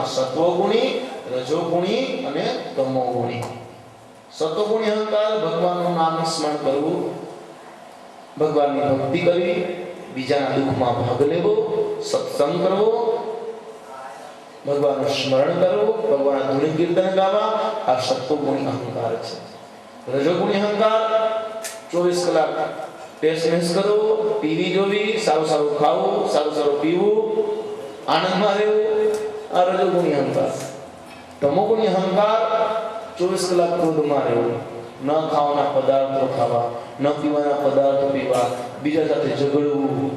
સત્વગુણી, રજોગુણી અને તમોગુણી. સત્વગુણી અહંકાર ભગવાનનું નામ સ્મરણ કરવું, ભગવાનની ભક્તિ કરવી, બીજાના દુઃખમાં ભાગ લેવો, સત્સંગ કરવો, ભગવાનનું સ્મરણ કરવું, ભગવાનના ધૂન કીર્તન ગાવા, આ સત્વગુણી અહંકાર છે. રજોગુણી અહંકાર 24 કલાક પેશન્સ કરવો, ટીવી જોવી, સારું સારું ખાવું, સારું સારું પીવું, આનંદમાં રહેવું, આ રજોગુણી અહંકાર. તમોગુણી અહંકાર 24 કલાક ક્રોધમાં રહેવું, ન ખાવાના પદાર્થો ખાવા, ન પીવાના પદાર્થો પીવા, બીજા સાથે ઝઘડવું.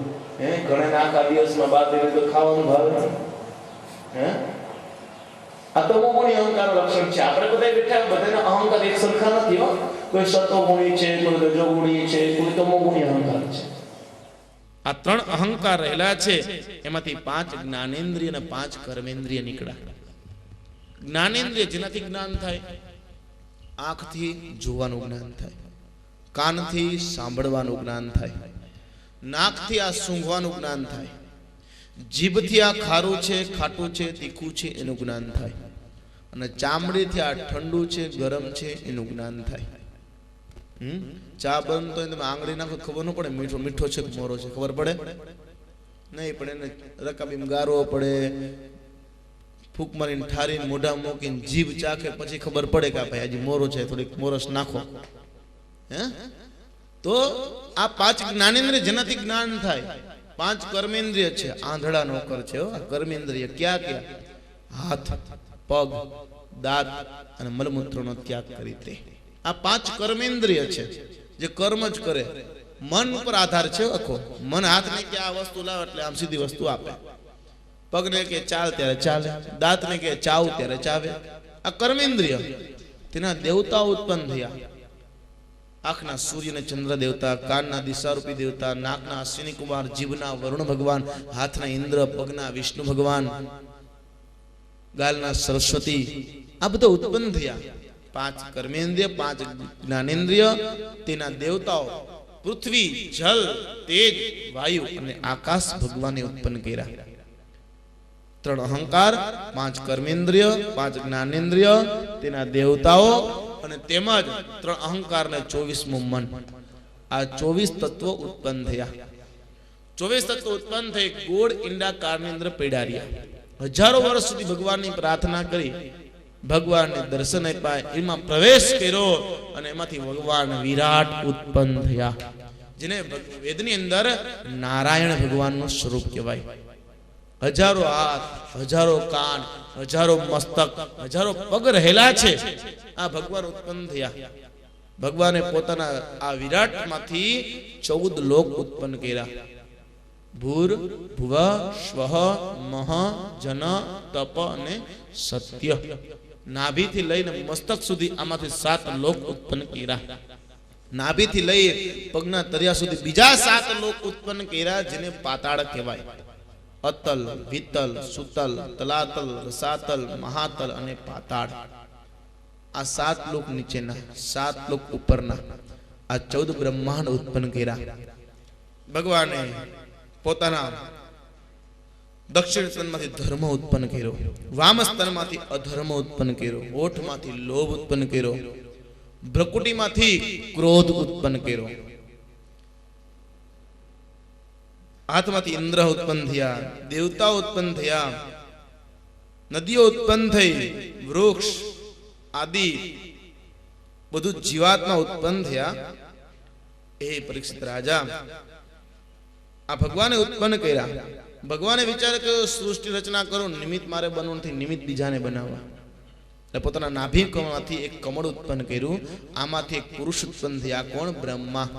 ઘણા આખા દિવસમાં 12 તો ખાવાનું ભાવે. આ તમોગુણી અહંકાર લક્ષણ છે. આપણે બધા બેઠા બધાના અહંકાર એક સરખા નથી હો. કોઈ સત્વગુણી છે, કોઈ રજોગુણી છે, કોઈ તમોગુણી અહંકાર છે. આ 3 અહંકાર રહેલા છે. એમાંથી 5 જ્ઞાનેન્દ્રિય અને 5 કર્મેન્દ્રિય નીકળ્યા. જ્ઞાનેન્દ્રિય જેનાથી જ્ઞાન થાય, આંખથી જોવાનું જ્ઞાન થાય, કાનથી સાંભળવાનું જ્ઞાન થાય, નાકથી આ સૂંઘવાનું જ્ઞાન થાય, જીભથી આ ખારું છે, ખાટું છે, તીખું છે એનું જ્ઞાન થાય, અને ચામડીથી આ ઠંડુ છે, ગરમ છે એનું જ્ઞાન થાય. ચા બનતો હોય તમે આંગળી નાખો ખબર ન પડે મીઠો મીઠો છે કે મોરો છે, ખબર પડે નહીં. પણ એને રકાબીમ ગારવો પડે, ફૂંક મારીને ઠારીને મોઢા મૂકીને જીભ ચાખે પછી ખબર પડે કે ભાઈ હજી મોરો છે, થોડીક મોરસ નાખો. તો આ 5 જ્ઞાનેન્દ્રિય જેનાથી જ્ઞાન થાય. 5 કર્મેન્દ્રિય છે. આંધળા નોકર છે. કર્મેન્દ્રિય ક્યાં ક્યાં? હાથ, પગ, દાંત અને મલમૂત્રનો ત્યાગ કરી તે. આ 5 કર્મેન્દ્રિય છે જે કર્મ જ કરે. મન ઉપર આધાર છે આખો. મન હાથને કે આ વસ્તુ લાવ એટલે આમ સીધી વસ્તુ આપે, પગને કે ચાલ ત્યારે ચાલે, દાંતને કે ચાવ ત્યારે ચાવે. આ કર્મેન્દ્રિય. તેના દેવતાઓ ઉત્પન્ન થયા. આંખના સૂર્ય અને ચંદ્ર દેવતા, કાનના દિશારૂપી દેવતા, નાકના અશ્વિની કુમાર, જીભના વરુણ ભગવાન, હાથના ઇન્દ્ર, પગના વિષ્ણુ ભગવાન, ગાલના સરસ્વતી, આ બધા ઉત્પન્ન થયા. 5 કર્મેન્દ્રિય, 5 જ્ઞાનેન્દ્રિય. તેના દેવતાઓ પૃથ્વી, જલ, તેજ, વાયુ અને આકાશ ભગવાને ઉત્પન્ન કર્યા. 3 અહંકાર, 5 કર્મેન્દ્રિય, 5 જ્ઞાનેન્દ્રિય, તેના દેવતાઓ અને તેમજ 3 અહંકાર ને 24મું મન. આ 24 તત્વો ઉત્પન્ન થયા. 24 તત્વો ઉત્પન્ન થઈ ગોળ ઈંડાકારની અંદર પડ્યા રહ્યા. હજારો વર્ષ સુધી ભગવાનની પ્રાર્થના કરી, ભગવાનને દર્શન આપ્યા, એમાં પ્રવેશ કર્યો અને એમાંથી ભગવાન વિરાટ ઉત્પન્ન થયા, જેને વેદની અંદર નારાયણ ભગવાનનું સ્વરૂપ કહેવાય. હજારો હાથ, હજારો કાન, હજારો મસ્તક, હજારો પગ રહેલા છે. આ ભગવાન ઉત્પન્ન થયા. ભગવાને પોતાના આ વિરાટમાંથી 14 લોક ઉત્પન્ન કર્યા. ભૂર, ભુવ, સ્વહ, મહ, જન, તપ અને સત્ય. નાભીથી લઈને મસ્તક સુધી આમાંથી 7 લોક ઉત્પન્ન કર્યા. નાભીથી લઈ પગના તળિયા સુધી બીજા 7 લોક ઉત્પન્ન કર્યા, જેને પાતાળ કહેવાય. અતલ, વિતલ, સુતલ, તલાતલ, રસાતલ, મહાતલ અને પાતાળ. આ 7 લોક નીચેના, 7 લોક ઉપરના આ 14 બ્રહ્માંડ ઉત્પન્ન કર્યા. ભગવાને પોતાના દક્ષિણ સ્તનમાંથી ધર્મ ઉત્પન્ન કર્યો, વામ સ્તનમાંથી અધર્મ ઉત્પન્ન કર્યો, હોઠમાંથી લોભ ઉત્પન્ન કર્યો, ભ્રકુટીમાંથી ક્રોધ ઉત્પન્ન કર્યો, હાથમાંથી ઇન્દ્ર ઉત્પન્ન થયા, દેવતાઓ ઉત્પન્ન થયા, નદીઓ ઉત્પન્ન થઈ, વૃક્ષ આદિ બધું જીવાત્મા ઉત્પન્ન થયા. એ પરીક્ષિત રાજા, આ ભગવાને ઉત્પન્ન કર્યા. ભગવાને વિચાર કર્યો સૃષ્ટિ રચના કરો, નિમિત્ત મારે બનવું નથી, નિમિત્ત બીજાને બનાવવા. એટલે પોતાના નાભી કમળમાંથી એક કમળ ઉત્પન્ન કર્યું. આમાંથી એક પુરુષ ઉત્પન્ન થયા. કોણ? બ્રહ્મા.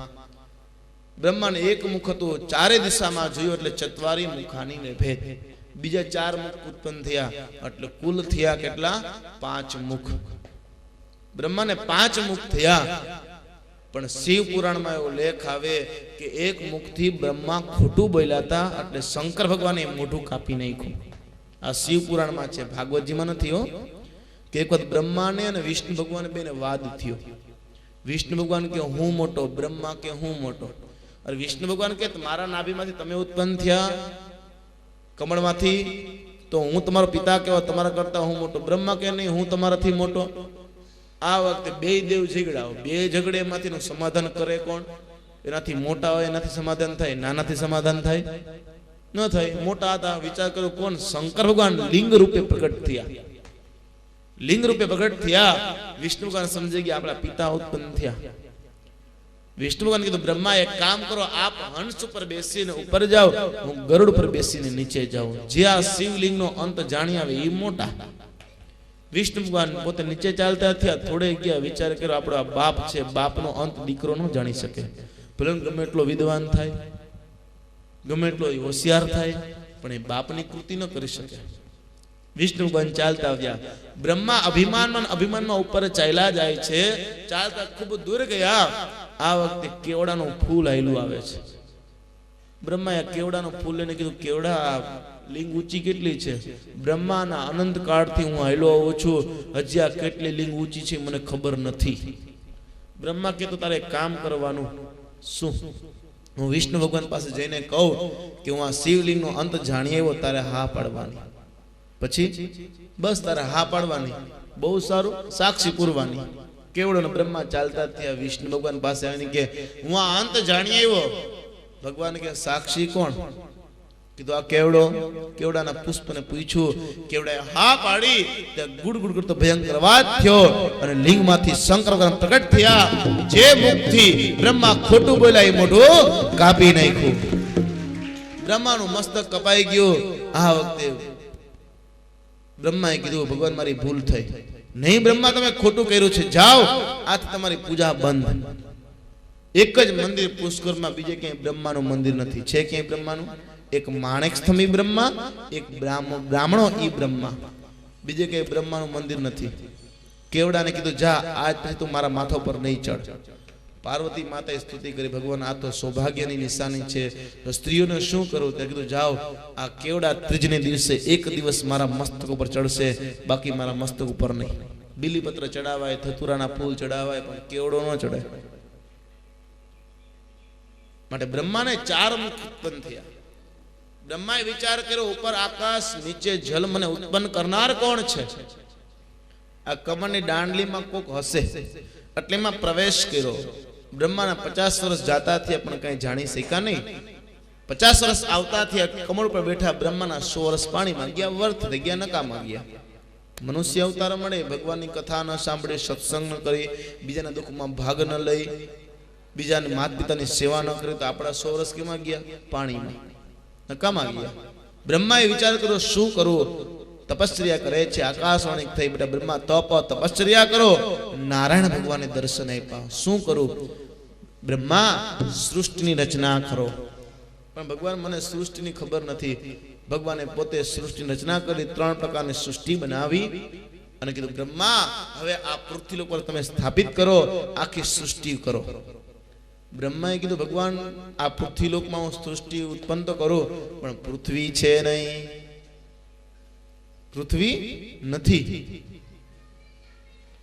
બ્રહ્માને એક મુખ હતું, ચારે દિશામાં જોયું એટલે ચત્વારી મુખાની ભેદ. બીજા 4 મુખ ઉત્પન્ન થયા એટલે કુલ થયા કેટલા? 5 મુખ. બ્રહ્માને 5 મુખ થયા. પણ શિવ પુરાણમાં એવો લેખ આવે કે એક મુખથી બ્રહ્મા ખોટું બોલ્યા હતા એટલે શંકર ભગવાને મોઢું કાપી નાખ્યું. આ શિવ પુરાણમાં છે, ભાગવતજીમાં નથી હો. કે એક વખત બ્રહ્માને અને વિષ્ણુ ભગવાન બેને વાદ થયો. વિષ્ણુ ભગવાન કે હું મોટો, બ્રહ્મા કે હું મોટો. અને વિષ્ણુ ભગવાન કે મારા નાભીમાંથી તમે ઉત્પન્ન થયા, કમળમાંથી, તો હું તમારો પિતા કેવો, તમારા કરતા હું મોટો. બ્રહ્મા કે નહીં, હું તમારાથી મોટો. આ વખતે બે દેવ ઝઘડાઓ, બે ઝઘડે એમાંથીનું સમાધાન કરે કોણ? એનાથી મોટા હોય એનાથી સમાધાન થાય, નાનાથી સમાધાન થાય ન થાય. મોટા હતા, વિચાર કરો કોણ? શંકર ભગવાન લિંગ રૂપે પ્રગટ થયા. લિંગ રૂપે પ્રગટ થયા. વિષ્ણુ ભગવાન સમજી ગયા આપણા પિતા ઉત્પન્ન થયા. વિષ્ણુ ભગવાન કીધું બ્રહ્મા એક કામ કરો, આપ હંસ ઉપર બેસીને ઉપર જાઓ, હું ગરુડ પર બેસીને નીચે જાઉં. જે આ શિવલિંગનો અંત જાણી આવે એ મોટા. વિષ્ણુ ભગવાન પોતે નીચે ચાલતા થયા, થોડે ગયા, વિચાર કર્યો આપણો આ બાપ છે, બાપનો અંત દીકરો ન જાણી શકે. ભલે ગમે એટલો વિદ્વાન થાય, ગમે એટલો હોશિયાર થાય, પણ એ બાપની કૃતિ ન કરી શકે. વિષ્ણુ ભગવાન ચાલતા ગયા. બ્રહ્મા અભિમાનમાં ઉપર ચાલ્યા જાય છે. ચાલતા ખૂબ દૂર ગયા. આ વખતે કેવડાનું ફૂલ આયલું આવે છે. બ્રહ્માએ કેવડાનું ફૂલ લઈને કીધું, કેવડા લિંગ ઊંચી કેટલી છે? બ્રહ્માના અનંત કાળથી હું આયલો આવું છું, હજી આ કેટલી લિંગ ઊંચી છે મને ખબર નથી. બ્રહ્મા કીધું તારે કામ કરવાનું શું? હું વિષ્ણુ ભગવાન પાસે જઈને કહું કે હું આ શિવલિંગનો અંત જાણી આવ્યો, તારે હા પાડવાની. પછી બસ તારે હા પાડવાની. બહુ સારું, સાક્ષી પૂરવાની. કેવડો બ્રહ્મા ચાલતા થયા. વિષ્ણુ ભગવાન પાસે આવીને કે હું આ અંત જાણી આવ્યો. ભગવાન કે સાક્ષી કોણ? કીધું આ કેવડો. કેવડાના પુષ્પને પૂછ્યું. કેવડાએ હા પાડી. ત્યાં ગુડ ગુડ કરતો ભયંકર અવાજ થયો અને લિંગમાંથી શંકર ભગવાન પ્રગટ થયા. જે મુખથી બ્રહ્મા ખોટું બોલ્યા એ મોઢું કાપી નાખ્યું. બ્રહ્માનું મસ્તક કપાઈ ગયું. આ વખતે બ્રહ્માએ કીધું ભગવાન મારી ભૂલ થઈ. નહીં બ્રહ્મા તમે ખોટું કર્યું છે, જાઓ આથી તમારી પૂજા બંધ. એક જ મંદિર પુષ્કરમાં, બીજે ક્યાંય બ્રહ્માનું મંદિર નથી. છે ક્યાંય બ્રહ્માનું? એક માણેક સ્તંભી બ્રહ્મા, એક બ્રાહ્મણો ઈ બ્રહ્મા, બીજે ક્યાંય બ્રહ્માનું મંદિર નથી. કેવડાને કીધું જા, આજ પછી તું મારા માથા પર નહીં ચડ. પાર્વતી માતાએ સ્તુતિ કરી, ભગવાન આ તો સૌભાગ્યની નિશાની છે, તો સ્ત્રીઓને શું કરું? તે કીધું જાઓ, આ કેવડા ત્રીજને દિવસે એક દિવસ મારા મસ્તક ઉપર ચડશે, બાકી મારા મસ્તક ઉપર નહીં. બીલીપત્ર ચડાવાય, ધતુરાના ફૂલ ચડાવાય, પણ કેવડો ન ચડાય. માટે બ્રહ્માને 4 મુખ ઉત્પન્ન થયા. બ્રહ્માએ વિચાર કર્યો ઉપર આકાશ, નીચે જલ, મને ઉત્પન્ન કરનાર કોણ છે? આ કમળની દાંડલીમાં કોક હશે એટલે એમાં પ્રવેશ કર્યો. બ્રહ્માના 50 વર્ષ જાતા થયા પણ કઈ જાણી શક્યા નહીં. 50 વર્ષ આવતા થયા. કમળ પર બેઠા બ્રહ્માના 100 વર્ષ પાણીમાં ગયા, વ્યર્થ થઈ ગયા, નકામા ગયા. મનુષ્ય અવતાર મળે, ભગવાનની કથા ન સાંભળે, સત્સંગ ન કરી, બીજાના દુઃખમાં ભાગ ન લઈ, બીજાને માતા પિતાની સેવા ન કરી, તો આપણા 100 વર્ષ કેમાં ગયા? પાણીમાં, નકામા ગયા. બ્રહ્માએ વિચાર કર્યો શું કરવું? તપશ્ચર્યા કરે છે. આકાશવાણી થઈ, બેટા બ્રહ્મા તપશ્ચર્યા કરો. નારાયણ ભગવાને દર્શન આપ્યા. શું કરું? બ્રહ્મા સૃષ્ટિની રચના કરો. પણ ભગવાન મને સૃષ્ટિની ખબર નથી. ભગવાને પોતે સૃષ્ટિની રચના કરી, 3 પ્રકારની સૃષ્ટિ બનાવી અને કીધું બ્રહ્મા હવે આ પૃથ્વી ઉપર તમે સ્થાપિત કરો, આખી સૃષ્ટિ કરો. બ્રહ્માએ કીધું ભગવાન આ પૃથ્વી લોકમાં હું સૃષ્ટિ ઉત્પન્ન તો કરું, પણ પૃથ્વી છે નહીં, પૃથ્વી નથી.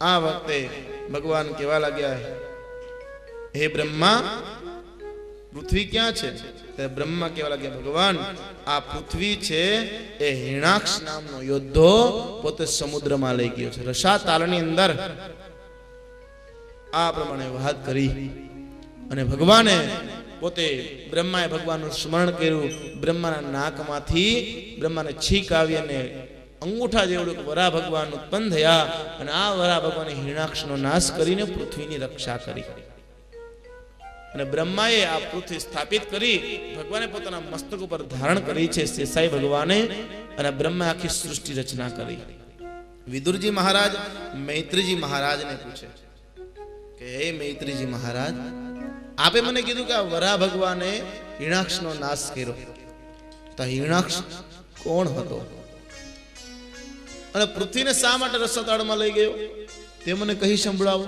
આ વખતે ભગવાન કહેવા લાગ્યા, હે બ્રહ્મા પૃથ્વી ક્યાં છે? ત્યારે બ્રહ્મા કહેવા લાગ્યા, ભગવાન આ પૃથ્વી છે એ હિરણાક્ષ નામનો યોદ્ધો પોતે સમુદ્રમાં લઈ ગયો છે. રસાતાલની અંદર આ પ્રમાણે વાત કરી અને ભગવાને પોતે બ્રહ્માએ ભગવાનનું સ્મરણ કર્યું. બ્રહ્માના નાકમાંથી બ્રહ્માને છીક આવી અને અંગૂઠા જેવડું વરા ભગવાન ઉત્પન્ન થયા અને આ વરા ભગવાને હિરણાક્ષનો નાશ કરીને પૃથ્વીની રક્ષા કરી. અને બ્રહ્માએ આ પૃથ્વી સ્થાપિત કરી ભગવાને પોતાના મસ્તક ઉપર ધારણ કરી છે, શેષાઈ ભગવાને. અને બ્રહ્માએ આખી સૃષ્ટિ રચના કરી. વિદુરજી મહારાજ મૈત્રીજી મહારાજને પૂછે કે હે મૈત્રીજી મહારાજ, આપે મને કીધું કે આ વરા ભગવાને હિરણાક્ષનો નાશ કર્યો, તો હિરણાક્ષ કોણ હતો અને પૃથ્વીને શા માટે રસાતાળમાં લઈ ગયો તે મને કહી સંભળાવો.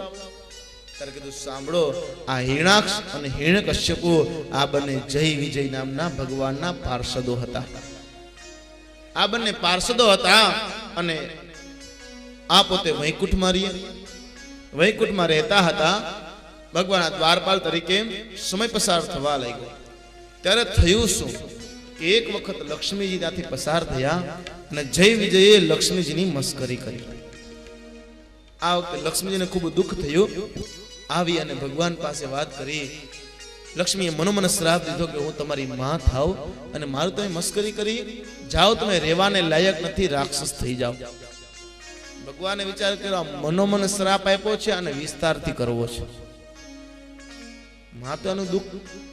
ત્યારે કીધું સાંભળો, આ હિરણાક્ષ અને હિરણ્યકશ્યપુ આ બંને જય વિજય નામના ભગવાનના પાર્ષદો હતા. આ બંને પાર્ષદો હતા અને આ પોતે વૈકુંઠમાં રહેતા હતા. ભગવાનના દ્વારપાલ તરીકે સમય પસાર થવા લાગ્યો. ત્યારે થયું શું? એક વખત લક્ષ્મીજી ત્યાંથી પસાર થયા અને જય વિજયે લક્ષ્મીજીની મસ્કરી કરી. આ વખતે લક્ષ્મીજીને ખૂબ દુઃખ થયું. આવી અને ભગવાન પાસે વાત કરી. લક્ષ્મીએ મનોમન શ્રાપ દીધો કે હું તમારી માં થાવ અને મારું તમે મસ્કરી કરી, જાઓ તમે રહેવાને લાયક નથી, રાક્ષસ થઈ જાઓ. ભગવાને વિચાર કર્યો મનોમન શ્રાપ આપ્યો છે અને વિસ્તારથી કરવો છે.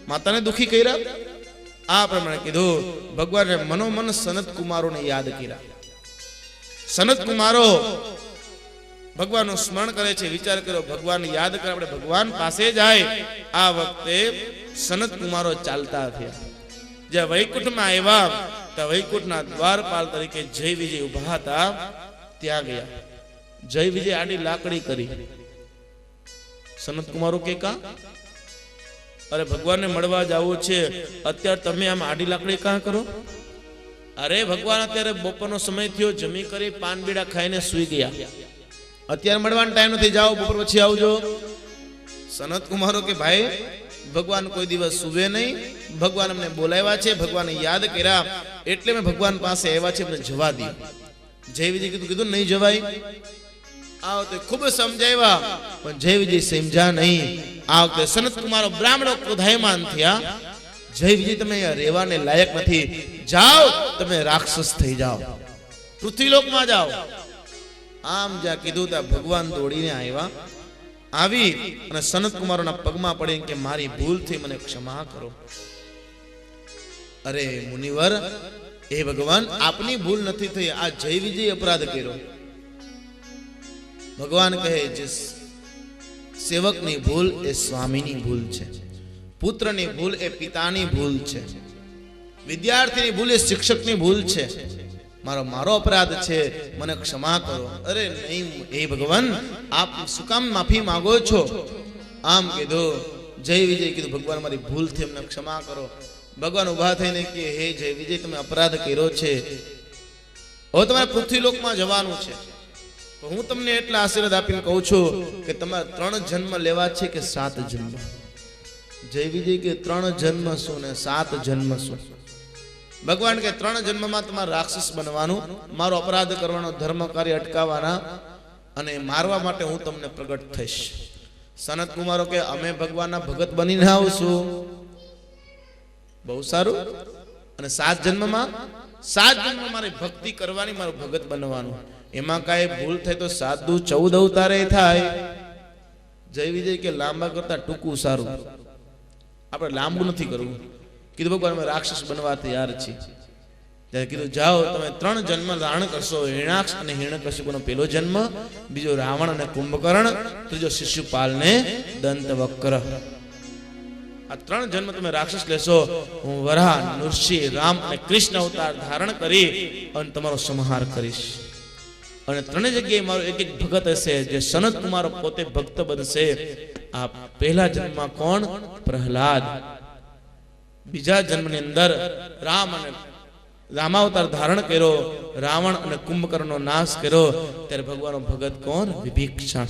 માતાને દુખી કર્યા. આ પ્રમાણે કીધું. ભગવાને મનોમન સનત કુમારોને યાદ કર્યા. સનત કુમારો ભગવાનનું સ્મરણ કરે છે. વિચાર કર્યો ભગવાન યાદ કરે, આપણે ભગવાન પાસે જાય. આ વખતે સનત કુમારો ચાલતા થયા. જ્યાં વૈકુંઠમાં આવ્યા ત્યાં વૈકુંઠના દ્વારપાલ તરીકે જય વિજય ઉભા હતા, ત્યાં ગયા. જય વિજય આડી લાકડી કરી. સનત કુમારો કે કા અરે ભગવાનને મળવા જવું છે, અત્યારે તમે આમ આડી લાકડી કાં કરો? અરે ભગવાન અત્યારે બપોરનો સમય થયો, જમી કરી પાન બીડા ખાઈને સુઈ ગયા, અત્યારે મળવાનો ટાઈમ નથી, જાઓ બપોર પછી આવજો. સનત કુમારો કે ભાઈ ભગવાન કોઈ દિવસ સુવે નહીં, ભગવાન અમને બોલાવ્યા છે, ભગવાનને યાદ કર્યા એટલે મેં ભગવાન પાસે આવ્યા છે, અમને જવા દે. જય વિજય કીધું નહીં જવાય. આ વખતે ખૂબ સમજાવ્યા પણ જય વિજય સમજ્યા નહીં. આ વખતે સનત કુમારો બ્રાહ્મણો ક્રોધાયમાન થયા. જય વિજય તમે અહીંયા રહેવાને લાયક નથી, જાઓ તમે રાક્ષસ થઈ જાઓ, પૃથ્વીલોકમાં જાઓ. આમ જ્યાં કીધું ત્યાં ભગવાન દોડીને આવ્યા. આવી અને સનત કુમારોના પગમાં પડી કે મારી ભૂલ થઈ, મને ક્ષમા કરો. અરે મુનિવર, એ ભગવાન આપની ભૂલ નથી થઈ, આ જય વિજય અપરાધ કર્યો. ભગવાન કહે જે સેવકની ભૂલ એ સ્વામીની ભૂલ છે, પુત્રની ભૂલ એ પિતાની ભૂલ છે, વિદ્યાર્થીની ભૂલ એ શિક્ષકની ભૂલ છે, મારો અપરાધ છે, મને ક્ષમા કરો. અરે નહીં એ ભગવાન, આપ શું કામ માફી માંગો છો? આમ કીધું. જય વિજય કીધું ભગવાન મારી ભૂલ થી અમને ક્ષમા કરો. ભગવાન ઉભા થઈને કે હે જય વિજય, તમે અપરાધ કર્યો છે, હવે તમારે પૃથ્વીલોકમાં જવાનું છે. હું તમને એટલા આશીર્વાદ આપીને કહું છું કે તમારે 3 જન્મ લેવા છે કે 7 જન્મ? જય વિજય કે 3 જન્મ શું ને 7 જન્મ શું? ભગવાન કે 3 જન્મમાં તમારે રાક્ષસ બનવાનું, મારો અપરાધ કરવાનો, ધર્મ કાર્ય અટકાવવાના અને મારવા માટે હું તમને પ્રગટ થઈશ. સનત કુમારો કે અમે ભગવાનના ભગત બનીને આવશું. બહુ સારું. અને 7 જન્મમાં મારી ભક્તિ કરવાની, મારું ભગત બનવાનું. એમાં કાંઈ ભૂલ થાય તો 7 દુ 14 અવતારે થાય. જય વિજય કે લાંબા કરતા ટૂંકું સારું, આપણે લાંબુ નથી કરવું. કીધું ભગવાન અમે રાક્ષસ બનવા તૈયાર છીએ. ત્યારે કીધું જાઓ તમે 3 જન્મ ધારણ કરશો. હિરણાક્ષ અને હિરણ્યકશિપુનો પહેલો જન્મ, બીજો રાવણ અને કુંભકર્ણ, ત્રીજો શિશુપાલ ને દંતવક્ર. આ 3 જન્મ તમે રાક્ષસ લેશો, હું વરાહ, નૃસિંહ, રામ અને કૃષ્ણ અવતાર ધારણ કરી અને તમારો સંહાર કરીશ. અને 3 જગ્યાએ મારો એક ભગત હશે, જે સનત કુમાર પોતે ભક્ત બનશે. આ પહેલા જન્મમાં કોણ? પ્રહલાદ. બીજા જન્મની અંદર રામાવતાર ધારણ કર્યો, રાવણ અને કુંભકર્ણનો નાશ કર્યો. ત્યારે ભગવાનનો ભગત કોણ? વિભીષણ.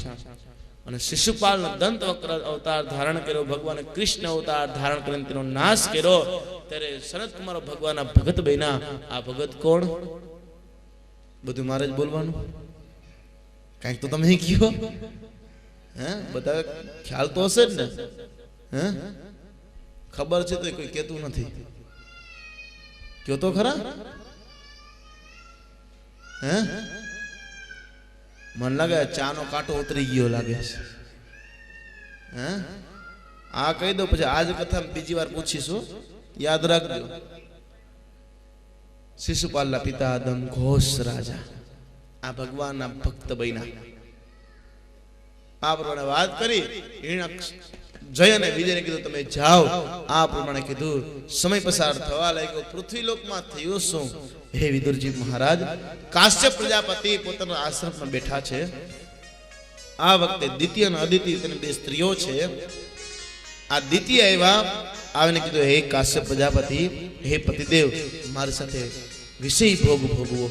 અને શિશુપાલ દંતવક્ર અવતાર ધારણ કર્યો, ભગવાને કૃષ્ણ અવતાર ધારણ કરીને તેનો નાશ કર્યો. ત્યારે સનત કુમારો ભગવાનના ભગત બન્યા. આ ભગત કોણ? બધું મારે જ બોલવાનું, કઈક તો તમે કયો. હે બધા ખ્યાલ તો હશે જ ને? હે ખબર છે તો કોઈ કહેતું નથી. કયો તો ખરા. હે મને લાગે ચાનો કાંટો ઉતરી ગયો લાગે છે. હે આ કહી દો, પછી આજ કથા બીજી વાર પૂછીશું, યાદ રાખજો. શિશુપાલના પિતા દમ ઘોષ રાજા આ ભગવાનના ભક્ત બન્યા. આ પ્રમાણે વાત કરી. જય અને વિજયને કીધું તમે જાઓ. આ પ્રમાણે કીધું. સમય પસાર થવા લાગ્યો. પૃથ્વીલોકમાં થયું શું? હે વિદુરજી મહારાજ, કાશ્યપ પ્રજાપતિ પોતાના આશ્રમમાં બેઠા છે. આ વખતે દિત્ય અને અદિતિ તેની 2 સ્ત્રીઓ છે. આ દિત્ય આવ્યા, આવીને કીધું હે કાશ્યપ પ્રજાપતિ, હે પતિદેવ, મારી સાથે વિષય ભોગ ભોગવો.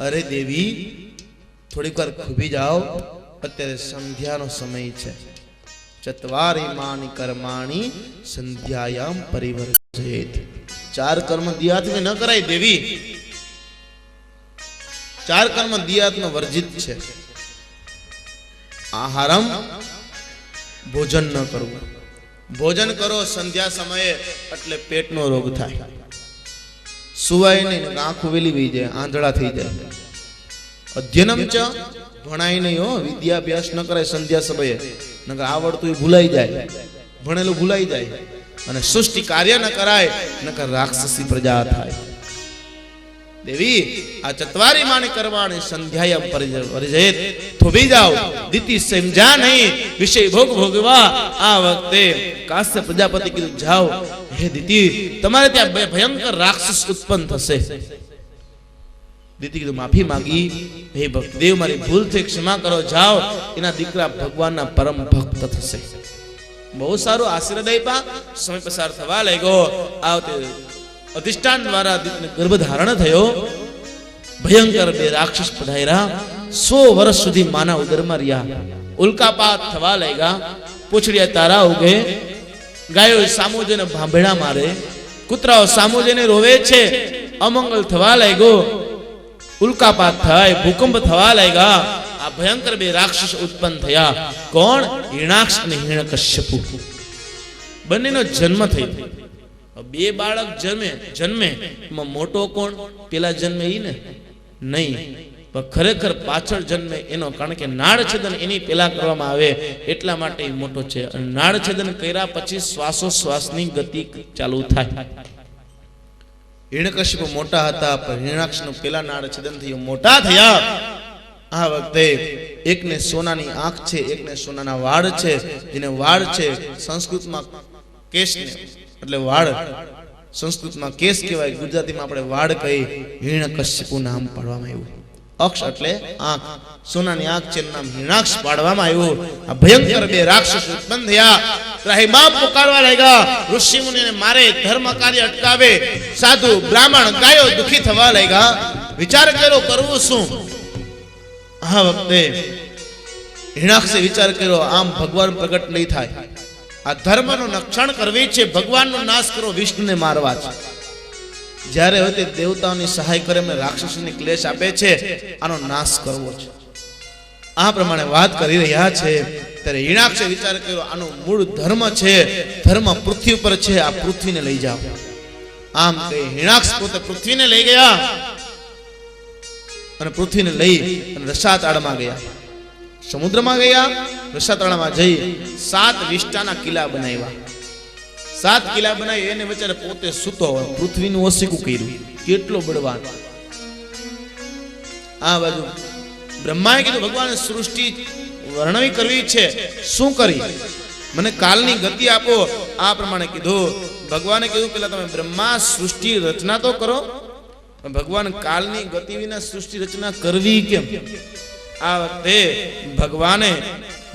અરે દેવી, થોડીક વાર ખૂબી જાઓ, અત્યારે સંધ્યાનો સમય છે. ચત્વારી માની કર્માણી સંધ્યાયામ પરિવર્તયેત. ચાર કર્મ દિયાત में ન કરાય દેવી. ચાર કર્મ દિયાતમાં વર્જિત છે. આહારમ, ભોજન ન કરવું. ભોજન કરો સંધ્યા સમયે એટલે પેટનો રોગ થાય. સુવાય નહીં, આંખ વેલી વહી જાય, આંધળા થઈ જાય. અધ્યયનમ ચ, ભણાય નહીં હો, વિદ્યાભ્યાસ ન કરાય સંધ્યા સમયે, નકર આવડતું ભૂલાઈ જાય, ભણેલું ભૂલાઈ જાય. અને સૃષ્ટિ કાર્ય ન કરાય નકર રાક્ષસી પ્રજા થાય. દેવી આ ચત્વારી માને કરવાની સંધ્યાય પરિજયત થોભી જાઓ. દીતી સમજા નહીં વિષય ભોગ ભોગવા. આ વખતે કાશ્યપ પ્રજાપતિ કીધું જાઓ હે દીતી, તમારે ત્યાં ભયંકર રાક્ષસ ઉત્પન્ન થશે. દીતી કીધું માફી માંગી, હે ભક્તદેવ મારી ભૂલ થઈ, ક્ષમા કરો, જાઓ. એના દીકરા ભગવાનના પરમ ભક્ત થશે. બહુ સારું આશીર્વાદ આપ્યા. સમય પસાર થવા લાગ્યો. આવતે અધિષ્ઠાન દ્વારા દીકરીને ગર્ભ ધારણ થયો. ભયંકર બે રાક્ષસ પધાર્યા. 100 વર્ષ સુધી માના ઉદરમાં રહ્યા. ઉલ્કાપાત થવા લાગ્યા. પૂછડિયા તારા ઉગે. ગાયો સામુ જોઈને ભાંભેડા મારે. કૂતરાઓ સામુ જોઈને રોવે છે. અમંગલ થવા લાગ્યો. ઉલ્કાપાત થાય, ભૂકંપ થવા લાગ્યા. આ ભયંકર બે રાક્ષસ ઉત્પન્ન થયા. કોણ? હિરણાક્ષ અને હિરણ્યકશ્યપુ. બંનેનો જન્મ થયો. બે બાળક જન્મે એમાં મોટો કોણ? પેલા જન્મે ઈ ને નહીં, પણ ખરેખર પાછળ જન્મે એનો, કારણ કે નાળ છેદન એની પેલા કરવામાં આવે એટલા માટે એ મોટો છે. અને નાળ છેદન કર્યા પછી શ્વાસોશ્વાસની ગતિ ચાલુ થાય. હિરણ્યકશ્યપ મોટા હતા, પણ હિરણાક્ષનું પેલા નાળ છેદન થયું, મોટા થયા. આ વખતે એકને સોનાની આંખ છે, એકને સોનાના વાળ છે. જેને વાળ છે સંસ્કૃતમાં કેશને એટલે વાળ, સંસ્કૃતમાં કેશ કહેવાય, ગુજરાતીમાં આપણે વાળ કહી. હિરણ્યકશ્યપુ નામ પાડવામાં આવ્યું. અક્ષ એટલે આંખ, સોનાની આંખ છે, નામ હિરણાક્ષ પાડવામાં આવ્યું. આ ભયંકર બે રાક્ષસ ઉત્પન્ન થયા. ત્રાહિમામ પુકારવા લાગ્યા. ઋષિ મુનિને મારે, ધર્મ કાર્ય અટકાવે. સાધુ બ્રાહ્મણ ગાયો દુખી થવા લાગ્યા. વિચાર કર્યો કરવું શું. આ વખતે હિરણાક્ષે વિચાર કર્યો આમ ભગવાન પ્રગટ નહીં થાય. આ ધર્મનું રક્ષણ કરવી છે, ભગવાનનો નાશ કરો, વિષ્ણુને મારવા છે. જ્યારે હોય તે દેવતાઓની સહાય કરે, એમને રાક્ષસોની ક્લેશ આપે છે, આનો નાશ કરવો છે. આ પ્રમાણે વાત કરી રહ્યા છે. ત્યારે હિરણાક્ષે વિચાર કર્યો આનો મૂળ ધર્મ છે, ધર્મ પૃથ્વી પર છે, આ પૃથ્વીને લઈ જાઓ. આમ કહી હિરણાક્ષ પોતે પૃથ્વીને લઈ ગયા. અને પૃથ્વીને લઈ અને રસાતાળમાં ગયા. સમુદ્રમાં ગયા. રસાતાળમાં જઈ 7 વિષ્ટાના કિલ્લા બનાવ્યા. 7 કિલ્લા બનાવી એને બચારે પોતે સૂતો હોય. પૃથ્વીનું ઓસીકું કર્યું. કેટલો બળવાન. આ બાજુ બ્રહ્માએ કીધું ભગવાન સૃષ્ટિ વર્ણવી કરવી છે, શું કરી? મને કાલની ગતિ આપો. આ પ્રમાણે કીધું. ભગવાને કીધું પેલા તમે બ્રહ્મા સૃષ્ટિ રચના તો કરો. ભગવાન કાલની ગતિ વિના સૃષ્ટિ રચના કરવી કેમ? આ વખતે ભગવાને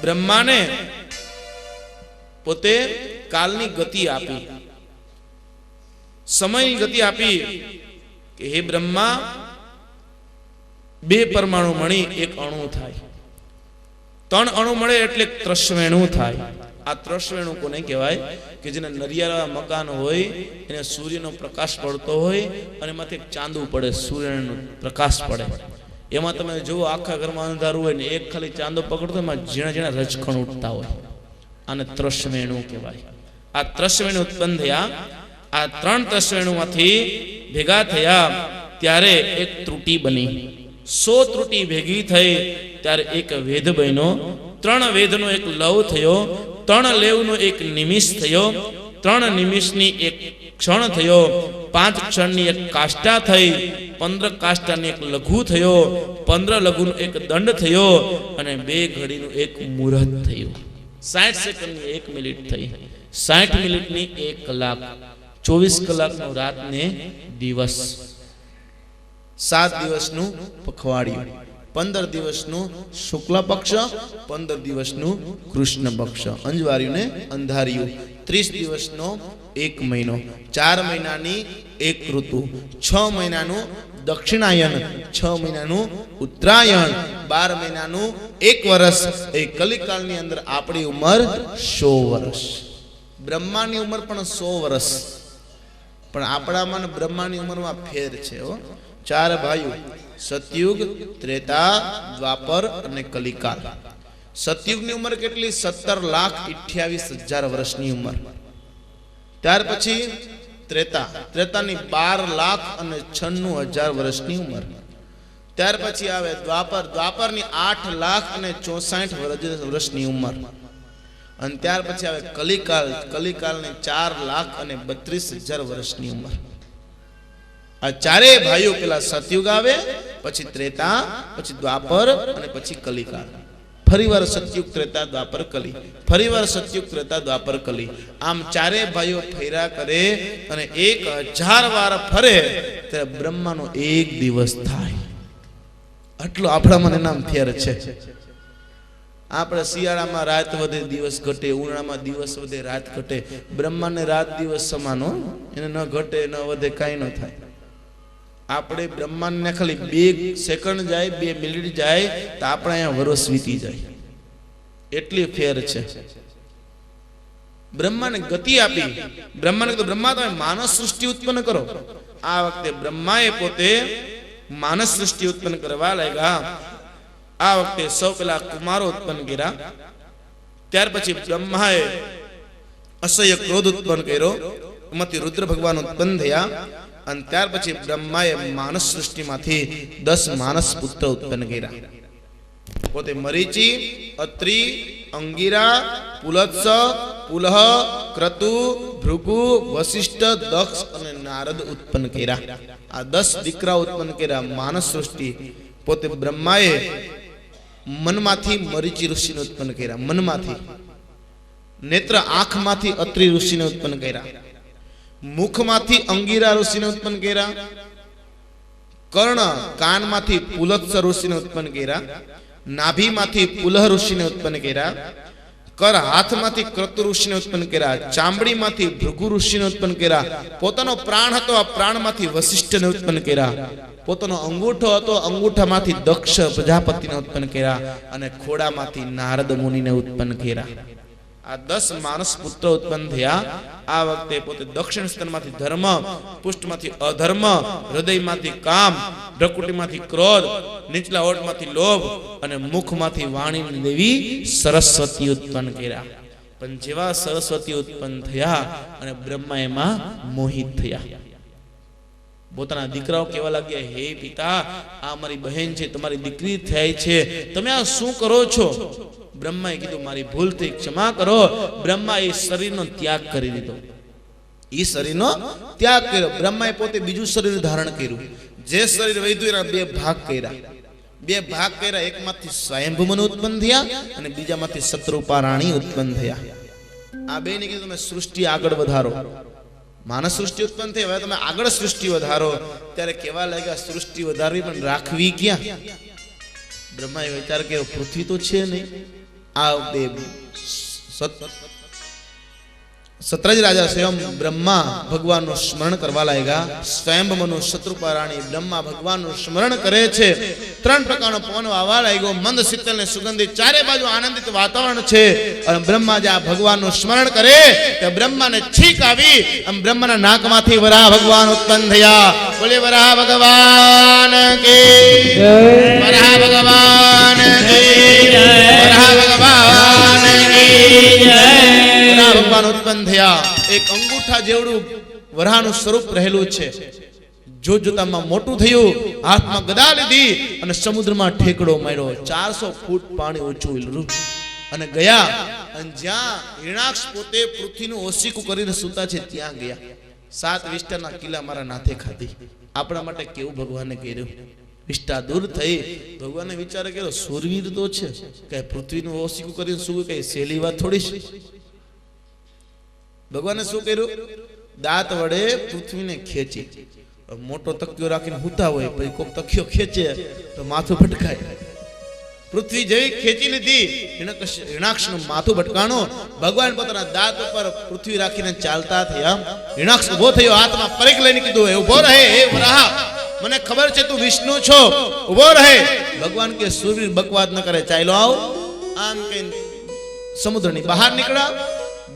બ્રહ્માને પોતે કાલની ગતિ આપી, સમયની ગતિ આપી કે હે બ્રહ્મા, 2 પરમાણુ મળી 1 અણુ થાય. 3 અણુ મળે એટલે ત્રસ્વેણુ થાય. આ ત્રસ્વેણુ કોને કહેવાય? કે જેને નરિયાળા મકાન હોય, એને સૂર્યનો પ્રકાશ પડતો હોય અને એમાંથી ચાંદુ પડે, સૂર્યનો પ્રકાશ પડે. એમાં તમે જુઓ આખા ઘરમાં અંધારું હોય ને એક ખાલી ચાંદો પકડતો એમાં ઝીણા ઝીણા રજકણ ઉઠતા હોય. આને ત્રસ્વેણુ કહેવાય. આ ત્રસ્વેણુ ઉત્પન્ન થયા. આ 3 ત્રસ્વેણુમાંથી ભેગા થયા ત્યારે એક ત્રુટી બની. 100 ત્રુટી ભેગી થઈ ત્યારે એક વેદ બન્યો. 3 વેદનો એક લવ થયો. 3 લેવનો એક નિમિષ થયો. 3 નિમિષની એક ક્ષણ થયો. 5 ક્ષણની એક કાષ્ટા થઈ. 15 કાષ્ટાની એક લઘુ થયો. 15 લઘુનો એક દંડ થયો. અને 2 ઘડીનું એક મુહૂર્ત થયું. 60 સેકન્ડની 1 મિનિટ થઈ. 60 મિનિટની 1 કલાક. 24 કલાકનો રાત ને દિવસ. 7 દિવસનું પખવાડિયું. 15 દિવસનું શુક્લ પક્ષ, 15 દિવસનું કૃષ્ણ પક્ષ, અંજવાર્યું ને અંધાર્યું. 30 દિવસનો 1 મહિનો. 4 મહિનાની 1 ઋતુ. 6 મહિનાનું દક્ષિણાયન, 6 મહિનાનું ઉત્તરાયણ, 12 મહિનાનું 1 વર્ષ. એ કલિકાળની અંદર આપણી ઉંમર 100 વર્ષ. બ્રહ્માની ઉંમર પણ 100 વર્ષ. પણ આપણામાં ને બ્રહ્માની ઉંમરમાં ફેર છે હો. 4 ભાઈઓ, સતયુગ, ત્રેતા, દ્વાપર અને કલિકાલ. સતયુગની ઉંમર કેટલી? 17,28,000 વર્ષની ઉંમર. ત્યાર પછી ત્રેતાની 12,96,000 વર્ષની ઉંમર. ત્યાર પછી આવે દ્વાપરની 8,64,000 વર્ષની ઉંમર. અને ત્યાર પછી આવે કલિકાલની 4,32,000 વર્ષની ઉંમર. આ ચારેય ભાઈઓ પેલા સતયુગ આવે, પછી ત્રેતા, પછી દ્વાપર અને પછી કલિકાલ. ફરીવાર સતયુગ, ત્રેતા, દ્વાપર, કલી. ફરીવાર સતયુગ, ત્રેતા, દ્વાપર, કલી. આમ ચારેય ભાઈઓ ફેરા કરે અને 1000 વાર ફરે ત્યારે બ્રહ્માનો એક દિવસ થાય. આટલો આપણામાં નામ ફેર છે. આપણે શિયાળામાં રાત વધે દિવસ ઘટે, ઉનાળામાં દિવસ વધે રાત ઘટે. બ્રહ્માને રાત દિવસ સમાનો, એને ન ઘટે ન વધે, કાંઈ ન થાય. આપણે બ્રહ્માંડને ખાલી 2 સેકન્ડ જાય, 2 મિનિટ જાય તો આપણે અહીંયા વર્ષ વીતી જાય, એટલી ફેર છે. બ્રહ્માને ગતિ આપી. બ્રહ્માને કીધું, બ્રહ્મા તમે માનસ સૃષ્ટિ ઉત્પન્ન કરો. આ વખતે બ્રહ્માએ પોતે માનસ સૃષ્ટિ ઉત્પન્ન કરવા લાગ્યા. આ વખતે સૌ પેલા કુમારો ઉત્પન્ન કર્યા. ત્યાર પછી બ્રહ્માએ અસહ્ય ક્રોધ ઉત્પન્ન કર્યો, એમાંથી રુદ્ર ભગવાન ઉત્પન્ન થયા. અને ત્યાર પછી બ્રહ્માએ માનસ સૃષ્ટિમાંથી 10 માનસ પુત્ર ઉત્પન્ન કર્યા. પોતે મરીચી, અત્રિ, અંગિરા, પુલત્સ, પુલહ, ક્રતુ, ભૃગુ, વશિષ્ઠ, દક્ષ અને નારદ ઉત્પન્ન કર્યા. આ 10 દીકરા ઉત્પન્ન કર્યા માનસ સૃષ્ટિ. પોતે બ્રહ્માએ મનમાંથી મરીચી ઋષિને ઉત્પન્ન કર્યા. મનમાંથી. નેત્ર આંખમાંથી અત્રિ ઋષિને ઉત્પન્ન કર્યા. મુખમાંથી અંગિરા ઋષિને ઉત્પન્ન કર્યા. કર્ણ કાનમાંથી પુલત્સ ઋષિને ઉત્પન્ન કર્યા. નાભીમાંથી પુલહ ઋષિને ઉત્પન્ન કર્યા. કર હાથમાંથી ક્રતુ ઋષિને ઉત્પન્ન કર્યા. ચામડીમાંથી ભૃગુ ઋષિને ઉત્પન્ન કર્યા. પોતાનો પ્રાણ હતો, આ પ્રાણમાંથી વશિષ્ઠને ઉત્પન્ન કર્યા. પોતાનો અંગૂઠો હતો, અંગૂઠામાંથી દક્ષ પ્રજાપતિને ઉત્પન્ન કર્યા. અને ખોડામાંથી નારદ મુનિને ઉત્પન્ન કર્યા. આ 10 માનસ પુત્ર ઉત્પન્ન થયા. આ વખતે પોતે દક્ષિણ સ્તનમાંથી ધર્મ, પુષ્ટમાંથી અધર્મ, હૃદયમાંથી કામ, ભ્રકુટીમાંથી ક્રોધ, નીચલા ઓઠમાંથી લોભ અને મુખમાંથી વાણીની દેવી સરસ્વતી ઉત્પન્ન કર્યા. પણ જેવા સરસ્વતી ઉત્પન્ન થયા અને બ્રહ્મા એમાં મોહિત થયા. પોતાના દીકરાઓ કેવા લાગ્યા, હે પિતા, આ મારી બહેન છે, તમારી દીકરી થાય છે, તમે આ શું કરો છો? બ્રહ્માએ કીધું, મારી ભૂલ થઈ, ક્ષમા કરો. બ્રહ્મા એ શરીરનો ત્યાગ કરી દીધો. એ શરીરનો ત્યાગ કર્યો. બ્રહ્માએ પોતે બીજું શરીર ધારણ કર્યું. જે શરીર વધ્યું એના 2 ભાગ કર્યા. 2 ભાગ કર્યા. એકમાંથી સ્વયંભૂ મનુ ઉત્પન્ન થયા અને બીજામાંથી શત્રુપા રાણી ઉત્પન્ન થયા. આ બેને કીધું, તમે સૃષ્ટિ આગળ વધારો. માનસ સૃષ્ટિ ઉત્પન્ન થઈ, હવે તમે આગળ સૃષ્ટિ વધારો. ત્યારે કેવા લાગ્યા, સૃષ્ટિ વધારવી પણ રાખવી ક્યાં? બ્રહ્માએ વિચાર કર્યો, પૃથ્વી તો છે નહીં. આ સત્રજ રાજા સ્વયં બ્રહ્મા ભગવાનનું સ્મરણ કરવા લાગ્યા. સ્વયંભૂ શત્રુપા રાણી બ્રહ્મા ભગવાનનું સ્મરણ કરે છે. 3 પ્રકારનો પવન વાવા લાગ્યો, મંદ શીતલ ને સુગંધિત, ચારે બાજુ આનંદિત વાતાવરણ છે. અને બ્રહ્મા જે આ ભગવાનનું સ્મરણ કરે તો બ્રહ્માને છીક આવી. અને બ્રહ્માના નાકમાંથી વરાહ ભગવાન ઉત્પન્ન થયા. બોલે વરાહ ભગવાન કી જય, વરાહ ભગવાન કી જય, વરાહ ભગવાન કી જય. ભગવાન ઉત્પન્ન થયા. એક અંગૂઠા જેવડું વરાહનું સ્વરૂપ રહેલું છે. જોતામાં મોટું થયું. હાથમાં ગદા લીધી અને સમુદ્રમાં ઠેકડો માર્યો. 400 ફૂટ પાણી ઊંચું ઉલરું અને ગયા. અને જ્યાં હિરણાક્ષ પોતે પૃથ્વીનું ઓશીકું કરીને સૂતા છે ત્યાં ગયા. 7 વિષ્ટાના કિલ્લા મારા નાથે ખાધી. આપણા માટે કેવું ભગવાને કર્યું. વિષ્ટા દૂર થઈ. ભગવાને વિચાર કર્યો, સુરવીર તો છે, કઈ પૃથ્વીનું ઓશીકું કરીને શું કઈ સહેલી વાત થોડી છે. ભગવાને શું કર્યું, દાંત વડે પૃથ્વીને ખેંચી. મોટો તકિયો રાખીને હુતા હોય, પછી કોક તકિયો ખેંચે તો માથું ભટકાય. પૃથ્વી જેવી ખેંચી લીધી. હિરણાક્ષનું માથું ભટકાણું. ભગવાન પોતાના દાંત ઉપર પૃથ્વી રાખીને ચાલતા થયા. હિરણાક્ષ ઉભો થયો, હાથમાં પરીખ લઈને કીધું, ઉભો રહે હે વરાહ, મને ખબર છે તું વિષ્ણુ છો, ઉભો રહે. ભગવાન કે સૂરવીર બકવાદ ન કરે, ચાલ્યો આવ. આમ કઈ સમુદ્રની બહાર નીકળ્યા.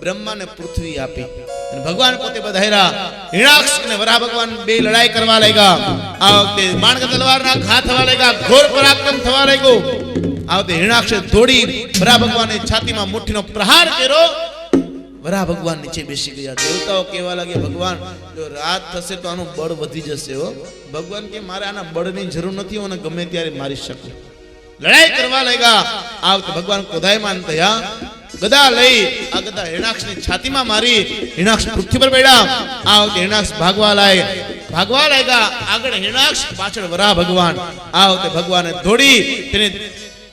બ્રહ્માને પૃથ્વી આપી. અને ભગવાન પોતે બધાયરા. હિરણાક્ષ અને વરાહ ભગવાન બે લડાઈ કરવા લાગ્યા. આ વખતે બાણ તલવારના ઘા થવા લાગ્યા, ઘોર પરાક્રમ થવા લાગ્યો. આ વખતે હિરણાક્ષે દોડી વરાહ ભગવાનની છાતીમાં મુઠ્ઠીનો પ્રહાર કર્યો. વરાહ ભગવાન નીચે બેસી ગયા. દેવતાઓ કહેવા લાગ્યા, ભગવાન જો રાત થશે તો આનું બળ વધી જશે. હો ભગવાન કે મારે આના બળની જરૂર નથી, હું ગમે ત્યારે મારી શકું. લડાઈ કરવા લાગ્યા. આ વખતે ભગવાન ક્રોધાયમાન થયા. ગદા લઈ આ ગદા હિરણાક્ષની છાતીમાં મારી. હિરણાક્ષ પૃથ્વી પર પડ્યા. આ વખતે હિરણાક્ષ ભાગવા લાગ્યા. આગળ હિરણાક્ષ, પાછળ વરાહ ભગવાન. આ વખતે ભગવાને દોડી તેને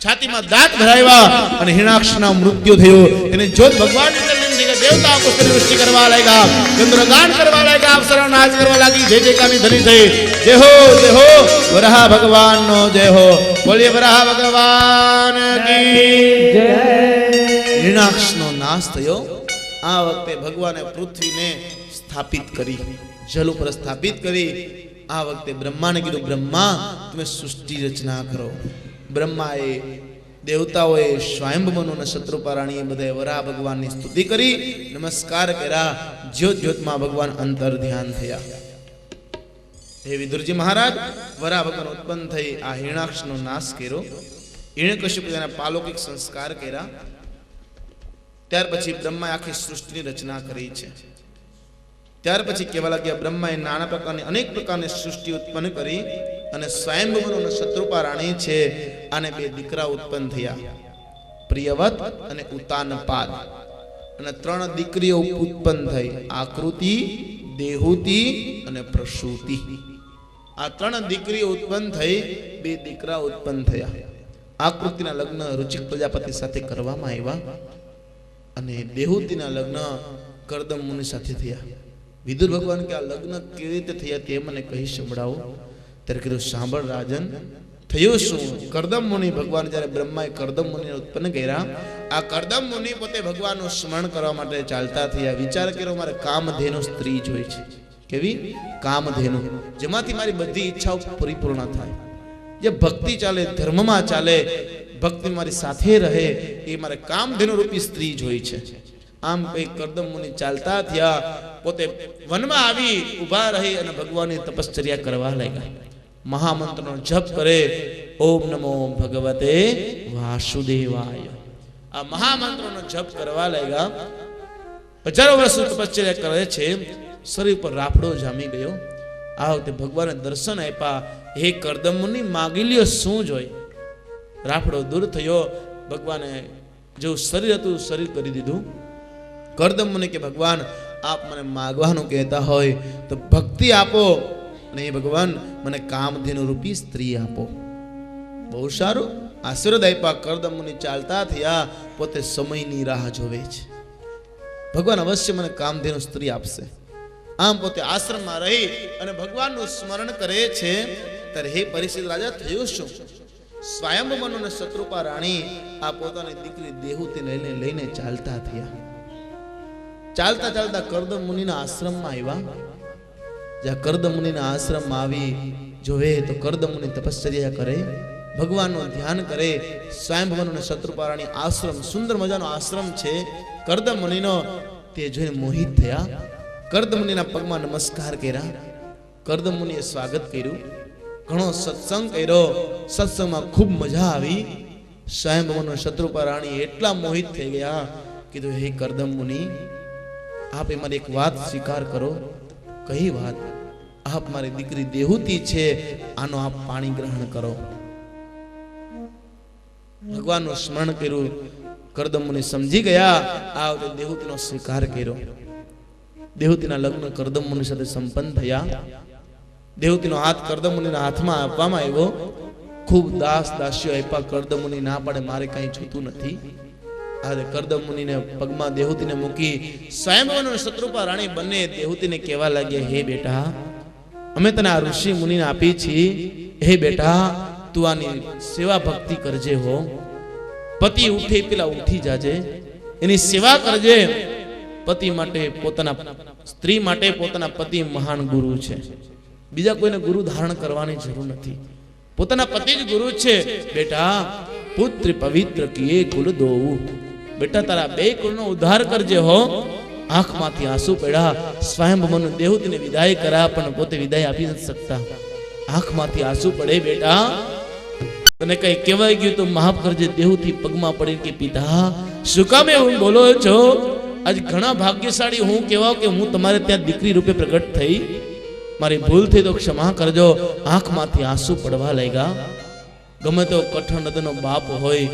છાતીમાં દાંત ભરાવ્યા અને હિરણાક્ષના મૃત્યુ થયું. એને જોત ભગવાનની દેવતા પુષ્પવૃષ્ટિ કરવા લાગ્યા, ચંદ્રગાન કરવા લાગ્યા, અપ્સરા નાચ કરવા લાગી. જય જયકારની ધની થઈ. જય હો વરાહ ભગવાનનો જય હો. બોલીએ વરાહ ભગવાન કી જય. હિરણાક્ષનો નાશ થયો. આ વખતે ભગવાને પૃથ્વીને સ્થાપિત કરી, જલ ઉપર સ્થાપિત કરી. આ વખતે બ્રહ્માને કીધું, બ્રહ્મા તમે સૃષ્ટિ રચના કરો. બ્રહ્માએ, દેવતાઓએ, સ્વયંભુમનુ અને શત્રુપારાણીએ બધાએ વરાહ ભગવાનની સ્તુતિ કરી, નમસ્કાર કર્યા. જ્યોત જ્યોતમાં ભગવાન અંતર ધ્યાન થયા. હે વિદુરજી મહારાજ, વરાહ ભગવાન ઉત્પન્ન થઈ આ હિરણાક્ષનો નાશ કર્યો. હિરણ્યકશ્યપુ તેના પાલૌકિક સંસ્કાર કર્યા. ત્યાર પછી બ્રહ્માએ આખી સૃષ્ટિની રચના કરી છે. ત્યાર પછી કહેવા લાગ્યા, બ્રહ્માએ નાના પ્રકારની અનેક પ્રકારની સૃષ્ટિ ઉત્પન્ન કરી અને સ્વયંભુમનુ અને શત્રુપારાણી છે આને બે દીકરા ઉત્પન્ન થયા, પ્રિયવત અને ઉતાનપાદ. અને 3 દીકરીઓ ઉત્પન્ન થઈ, આકૃતિ, દેહુતિ અને પ્રસૂતિ. આ 3 દીકરીઓ ઉત્પન્ન થઈ, 2 દીકરા ઉત્પન્ન થયા. આકૃતિના લગ્ન રુચિક પ્રજાપતિ સાથે કરવામાં આવ્યા અને દેહુતિના લગ્ન કરદમ મુનિ સાથે થયા. વિદુર ભગવાન કે આ લગ્ન કેવી રીતે થયા તે મને કહી સંભળાવો. ત્યારે કીધું, સાંભળ રાજન, થયું શું? કરદમ મુનિ, ભગવાન જ્યારે બ્રહ્માએ કરદમ મુનિને ઉત્પન્ન કર્યા, આ કરદમ મુનિ પોતે ભગવાનનું સ્મરણ કરવા માટે ચાલતા થયા. વિચાર કર્યો, મારે કામધેનુ સ્ત્રી જોઈ છે. કેવી? કામધેનુ, જેમાંથી મારી બધી ઈચ્છાઓ પરિપૂર્ણ થાય, જે ભક્તિ ચાલે, ધર્મમાં ચાલે, ભક્તિ મારી સાથે રહે, એ મારે કામધેનુ રૂપી સ્ત્રી જોઈ છે. આમ કઈ કરદમ મુનિ ચાલતા થયા. પોતે વનમાં આવી ઉભા રહી અને ભગવાનની તપશ્ચર્યા કરવા લાગ્યા. મહામંત્રનો જપ કરે, ઓમ નમો ભગવતે વાસુદેવાય. આ મહામંત્રનો જપ કરવા લાગ્યા. હજારો વર્ષ તપશ્ચર્યા કરે છે. શરીર પર રાફડો જામી ગયો. આ વખતે ભગવાને દર્શન આપ્યા. હે કરદમ મુનિ, માગી લ્યો, શું જોઈ? રાફડો દૂર થયો. ભગવાને જેવું શરીર હતું શરીર કરી દીધું. કરદમ મુનિ કે, ભગવાન આપ મને માગવાનું કહેતા હોય તો ભક્તિ આપો, અને એ ભગવાન મને કામધેનુ રૂપી સ્ત્રી આપો. બહુ સારું આશીર્વાદ આપ્યા. કરદમ મુનિ ચાલતા થયા. પોતે સમયની રાહ જોવે છે. ભગવાન અવશ્ય મને કામધેનુ સ્ત્રી આપશે. આમ પોતે આશ્રમમાં રહી અને ભગવાનનું સ્મરણ કરે છે. ત્યારે હે પરીક્ષિત રાજા, થયું શું? સ્વયંભુમનુ અને શત્રુપારાણી આ પોતાની દીકરી દેહુતિને લઈને ચાલતા થયા. ચાલતા ચાલતા કરદમ મુનિના આશ્રમમાં આવ્યા. જ્યાં કરદમ મુનિના આશ્રમમાં આવી જોવે તો કરદમ મુનિ તપશ્ચર્યા કરે, ભગવાનનું ધ્યાન કરે. સ્વયંભુમનુ અને શત્રુપારાણી આશ્રમ, સુંદર મજાનો આશ્રમ છે કરદમ મુનિનો. તે જોઈને મોહિત થયા. કરદમ મુનિના પગમાં નમસ્કાર કર્યા. કરદમ મુનિએ સ્વાગત કર્યું. ઘણો સત્સંગ કર્યો. સત્સંગમાં ખૂબ મજા આવી. સ્વયંભુમનુ અને શત્રુપારાણી એટલા મોહિત થઈ ગયા. કીધું, હે કરદમ મુનિ, આપ એ મારી એક વાત સ્વીકાર કરો. કઈ વાત? આપ મારી દીકરી દેહુતિ છે, આનો આપ પાણી ગ્રહણ કરો. ભગવાનનું સ્મરણ કર્યું. કરદમ મુનિ સમજી ગયા. આ વખતે દેહુતિનો સ્વીકાર કર્યો. દેહુતિના લગ્ન કરદમ મુનિ સાથે સંપન્ન થયા. દેહુતિનો હાથ કરદમ મુનિના હાથમાં આપવામાં આવ્યો. ખૂબ દાસ દાસીઓ આપ્યા. કરદમ મુનિ ના પાડે, મારે કઈ જોતું નથી. કરદમ મુનિને પગમાં દેહુતિને મૂકી. સ્વયંભુમનુ અને શત્રુપારાણી બંને દેહુતિને કહેવા લાગ્યા, હે બેટા, અમે તને આ ઋષિ મુનિને આપી છીએ. હે બેટા, તું આની સેવા ભક્તિ કરજે. હો, પતિ ઉઠે પેલા ઉઠી જાજે, એની સેવા કરજે. પતિ માટે, પોતાના સ્ત્રી માટે પોતાના પતિ મહાન ગુરુ છે. બીજા કોઈને ગુરુ ધારણ કરવાની જરૂર નથી. પોતાના પતિ જ ગુરુ છે. બેટા, પુત્ર પવિત્ર કિએ કુલ દોઉ. બેટા, તારા 2 કુળનો ઉદ્ધાર કરજે. હો, આંખમાંથી આંસુ પડ્યા. સ્વયંભૂ દેહૂતીને વિદાય કર્યા, પણ પોતે વિદાય આપી નથી શકતા. આંખમાંથી આંસુ પડે, બેટા તને કઈ કહેવાય ગયું તો માફ કરજે. દેહૂતી પગમાં પડી કે પિતા શું કામ એવું બોલો છો? આજ ઘણા ભાગ્યશાળી હું કહેવાય કે હું તમારે ત્યાં દીકરી રૂપે પ્રગટ થઈ. મારી ભૂલ થઈ તો ક્ષમા કરજો. આંખમાંથી આંસુ પડવા લાગ્યા. ગમે તો કઠણ નદનો બાપ હોય,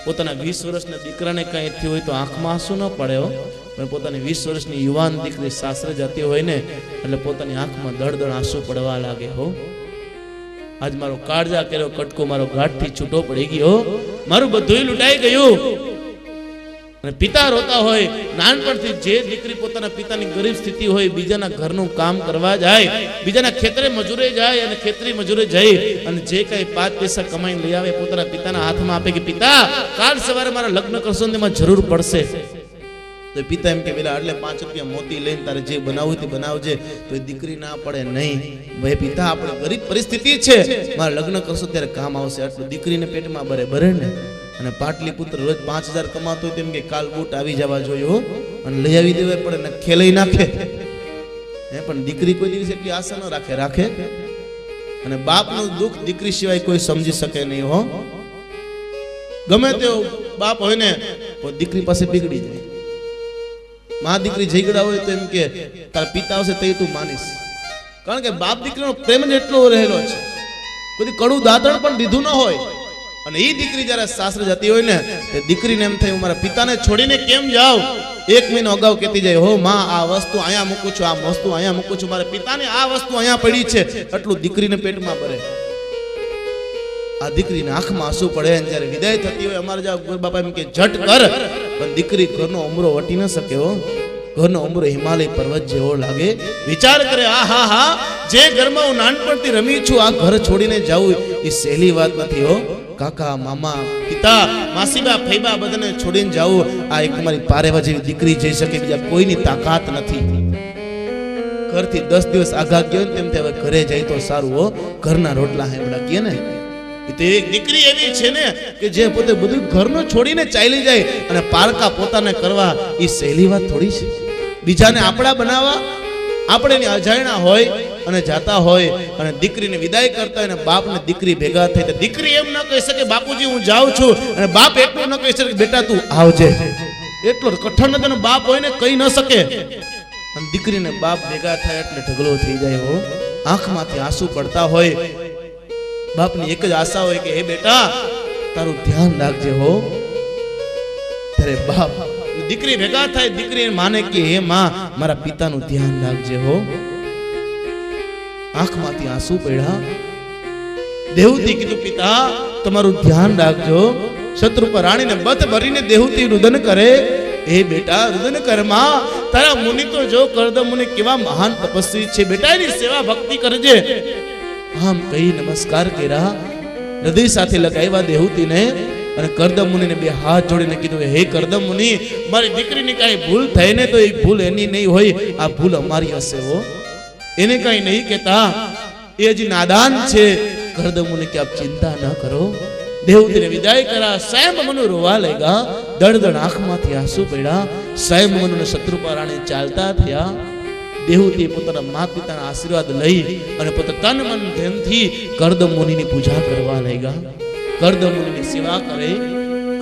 પોતાના 20 વર્ષના દીકરાને કઈ થયું હોય તો આંખમાં આંસુ ન પડે. પણ પોતાની 20 વર્ષની યુવાન દીકરી સાસરે જતી હોય ને એટલે પોતાની આંખમાં દળ આંસુ પડવા લાગે. હો આજ મારો કાળજા કર્યો કટકો મારો ગાંઠથી છૂટો પડી ગયો, મારું બધું લૂંટાઈ ગયું. અને પિતા રોતા હોય. નાનપણથી જે દીકરી પોતાના પિતાની ગરીબ સ્થિતિ હોય, બીજાના ઘરનું કામ કરવા જાય, બીજાના ખેતરે મજૂરે જાય અને ખેતરી મજૂરે જઈ અને જે કઈ 5 પૈસા કમાઈને લઈ આવે પોતાના પિતાના હાથમાં આપે કે પિતા કાલ સવારે મારા લગ્ન કરશો ને તેમાં જરૂર પડશે. તો પિતા એમ કે પેલા એટલે 5 રૂપિયા મોતી લઈને તારે જે બનાવવું તે બનાવજે. તો એ દીકરી ના પડે નહીં. ભાઈ પિતા આપણે ગરીબ પરિસ્થિતિ છે, મારા લગ્ન કરશો ત્યારે કામ આવશે. આટલું દીકરીને પેટમાં બરે ને. અને પાટલીપુત્ર રોજ 5000 કમાતો હોય તેમ કે કાલ બૂટ આવી જવા જોઈએ અને લઈ આવી દેવાય પડે ને ખેલાઈ નાખે. પણ દીકરી કોઈ દિવસ એટલી આશા ન રાખે. અને બાપનું દુઃખ દીકરી સિવાય કોઈ સમજી શકે નહીં. હો ગમે તેવો બાપ હોય ને તો દીકરી પાસે બીગડી જાય. માં દીકરી ઝઘડા હોય તો એમ કે તારા પિતા આવશે તે તું માનીશ. કારણ કે બાપ દીકરીનો પ્રેમ જ એટલો રહેલો છે, કોઈ કડું દાંતણ પણ દીધું ન હોય. અને એ દીકરી જયારે સાસરે જતી હોય ને તે દીકરીને એમ થાય હું મારા પિતાને છોડીને કેમ જાઉં. 1 મહિનો અગાઉ કહેતી જાય હો માં આ વસ્તુ અહીંયા મૂકું છું, આ વસ્તુ અહીંયા મૂકું છું, મારા પિતાને આ વસ્તુ અહીંયા પડી છે. એટલું દીકરીને પેટમાં ભરે. આ દીકરીને આંખમાં આંસુ પડે. જ્યારે વિદાય થતી હોય અમારા જેવા બાપા એમ કે ઝટ કર, પણ દીકરી ઘરનો ઉમરો વટી ન શકે. હો ઘરનો ઉમરો હિમાલય પર્વત જેવો લાગે. વિચાર કરે હા જે ઘરમાં હું નાનપણથી રમી છું આ ઘર છોડીને જાઉં એ સહેલી વાત નથી. હો કાકા મામા પિતા માસીબા ફઈબા બધાને છોડીને જાઉં આ એક તમારી પારેવા જેવી દીકરી જઈ શકે, બીજા કોઈની તાકાત નથી. ઘરથી 10 દિવસ આગા ગયો ને તેમ હવે ઘરે જાય તો સારું. હો ઘરના રોટલા હેબડા કે ને તો એક દીકરી એવી છે ને કે જે પોતે બધું ઘરનું છોડીને ચાલી જાય અને પારકા પોતાને કરવા એ સહેલી વાત થોડી છે. બીજાને આપણા બનાવવા આપણે એની અજાણ્યા હોય અને જાતા હોય અને દીકરીને વિદાય કરતા હોય ને બાપને દીકરી ભેગા થઈ તો દીકરી એમ ન કહી શકે બાપુજી હું જાઉં છું, અને બાપ એટલું ન કહી શકે બેટા તું આવજે. એટલો કઠણ તેનો બાપ હોય ને કહી ન શકે. અને દીકરીને બાપ ભેગા થાય એટલે ઢગલો થઈ જાય. હો આંખમાંથી આંસુ પડતા હોય. બાપની એક જ આશા હોય કે હે બેટા તારું ધ્યાન રાખજે. હો ત્યારે બાપ દીકરી ભેગા થાય, દીકરી માને કે હે માં મારા પિતાનું ધ્યાન રાખજે. હો આંખમાંથી આંસુ પડ્યા. દેહૂતી કીધું પિતા તમારું ધ્યાન રાખજો. શત્રુ પર રાણીને બત ભરીને દેહૂતી રુદન કરે. હે બેટા રુદન કર માં, તારા મુનિ તો જો કરદમ મુનિ કેવા મહાન તપસ્વી છે, બેટા એની સેવા ભક્તિ કરજે. આમ કહી નમસ્કાર કર્યા, હૃદય સાથે લગાવ્યા દેહૂતીને અને કરદમ મુનિને 2 હાથ જોડીને કીધું હે કરદમ મુનિ મારી દીકરીની કાંઈ ભૂલ થઈ ને તો એ ભૂલ એની નહીં હોય, આ ભૂલ અમારી હશે. હો એને કઈ નહીં કહેતા, એ હજી નાદાન છે. કરદમ મુનિ કે આપ ચિંતા ન કરો. દેહૂતીને વિદાય કરા. સ્વયંભૂ રોવા લાગ્યા. દળદળ આંખમાંથી આંસુ પડ્યા. સ્વયંભૂને શત્રુપા રાણી ચાલતા થયા. દેહૂતી પોતાના માતા પિતાના આશીર્વાદ લઈ અને પોતાના તન મન ધ્યાનથી કરદમ મુનિની પૂજા કરવા લાગ્યા. કરદમ મુનિની સેવા કરે.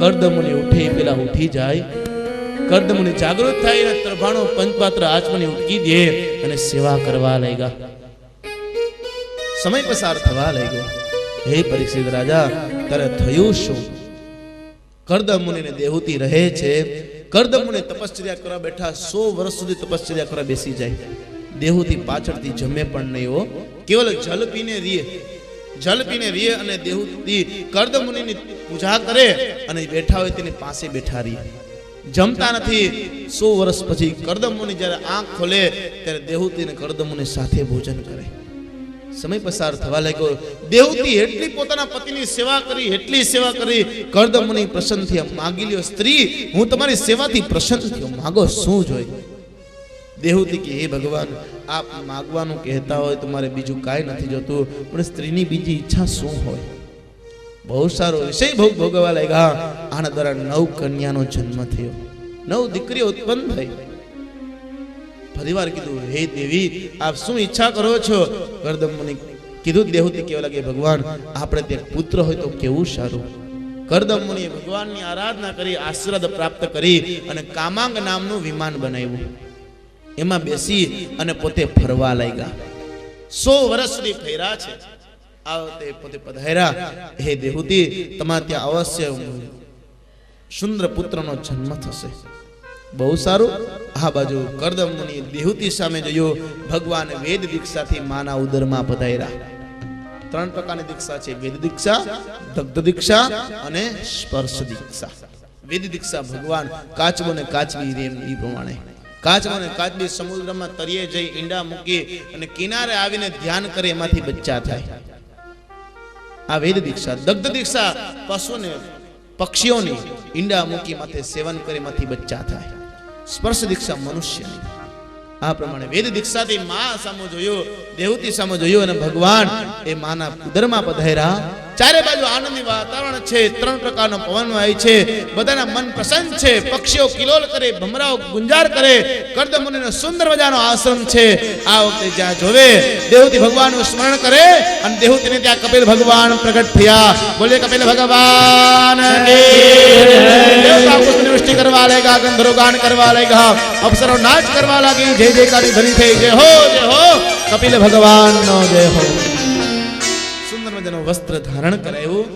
કરદમ મુનિ ઉઠે પેલા ઉઠી જાય. કરદમ મુનિ જાગૃત થાય અને ત્રભાણો પંચપાત્ર આચમની ઉટકી દે અને સેવા કરવા લાગ્યા. સમય પસાર થવા લાગ્યો. હે પરીક્ષિત રાજા તારે થયું શું? કરદમ મુનિને દેહૂતી રહે છે. કરદમ મુનિ તપશ્ચર્યા કરવા બેઠા. 100 વર્ષ સુધી તપશ્ચર્યા કરવા બેસી જાય. દેહૂતી પાછળથી જમે પણ નહીં. હો કેવલ જલ પીને રીએ અને દેહૂતી કરદમ મુનિની પૂજા કરે અને બેઠા હોય તેની પાસે બેઠા રહે. જમતા નથી. 100 વર્ષ પછી કરદમ મુનિ જ્યારે આંખ ખોલે ત્યારે દેહૂતી અને કરદમ મુનિ સાથે ભોજન કરે. સમય પસાર થવા લાગ્યો. દેહૂતી એટલી પોતાના પતિની સેવા કરી, એટલી સેવા કરી. કરદમ મુનિ પ્રસન્ન થયા. માગી લ્યો સ્ત્રી હું તમારી સેવાથી પ્રસન્ન થયો, માગો શું જોઈ? દેહૂતી કે હે ભગવાન આપ માગવાનું કહેતા હોય તો મારે બીજું કાંઈ નથી જોતું, પણ સ્ત્રીની બીજી ઈચ્છા શું હોય? બહુ સારો વિષય ભોગવવા લાગ્યા. આના દ્વારા 9 કન્યાનો જન્મ થયો. 9 દીકરીઓ ઉત્પન્ન થઈ. ફરીવાર કીધું, હે દેવી આપ શું ઈચ્છા કરો છો? કરદમ મુનિ કીધું, દેહૂતિ કહેવા લાગે, ભગવાન આપણે ત્યાં પુત્ર હોય તો કેવું સારું. કરદમ મુનિએ ભગવાનની આરાધના કરી, આશીર્વાદ પ્રાપ્ત કરી અને કામાંગ નામનું વિમાન બનાવ્યું. એમાં બેસી અને પોતે ફરવા લાગ્યા. 100 વર્ષ સુધી ફર્યા છે. આ વખતે પોતે પધાર્યા, હે દેહૂતિ તમારે ત્યાં અવશ્ય સુંદર પુત્રનો જન્મ થશે. બહુ સારું. આ બાજુ કરદમ મુનિ દેહૂતિ સામે જોયું, ભગવાન વેદ દીક્ષાથી માના ઉદરમાં પધાર્યા. 3 પ્રકારની દીક્ષા છે: વેદ દીક્ષા, દગ્ધ દીક્ષા અને સ્પર્શ દીક્ષા. વેદ દીક્ષા ભગવાન કાચબો ને કાચબી રેમ એ પ્રમાણે કાચબો ને કાચબી સમુદ્રમાં તળિયે જઈ ઈંડા મૂકી અને કિનારે આવીને ધ્યાન કરે, એમાંથી બચ્ચા થાય. આ વેદ દીક્ષા. દગ્ધ દીક્ષા પશુને પક્ષીઓની ઈંડા મૂકી માથે સેવન કરે, એમાંથી બચ્ચા થાય. સ્પર્શ દીક્ષા મનુષ્યની. આ પ્રમાણે વેદ દીક્ષાથી મા સામો જોયો, દેહૂતિ સામો જોયો અને ભગવાન એ માના ઉદરમાં પધાર્યા. ચારે બાજુ આનંદી વાતાવરણ છે. 3 પ્રકારનો પવન વાય છે. બધાના મન પ્રસન્ન છે. પક્ષીઓ કિલોલ કરે, ભમરાઓ ગુંજાર કરે. કરદમ મુનિનો સુંદર મજાનો આશ્રમ છે. આ વખતે જ્યાં જોવે દેહૂતિ ભગવાનનું સ્મરણ કરે અને દેહૂતિને ત્યાં કપિલ ભગવાન પ્રગટ થયા. બોલે કપિલ ભગવાન દેવતા પુષ્પવૃષ્ટિ કરવા લાગ્યા, ગંધર્વો ગાન કરવા લાગ્યા, અપ્સરો નાચ કરવા લાગી. જય જયકારી ધરી થઈ. જય હો કપિલ ભગવાનનો જય હો. વસ્ત્ર ધારણ કરાવ્યું,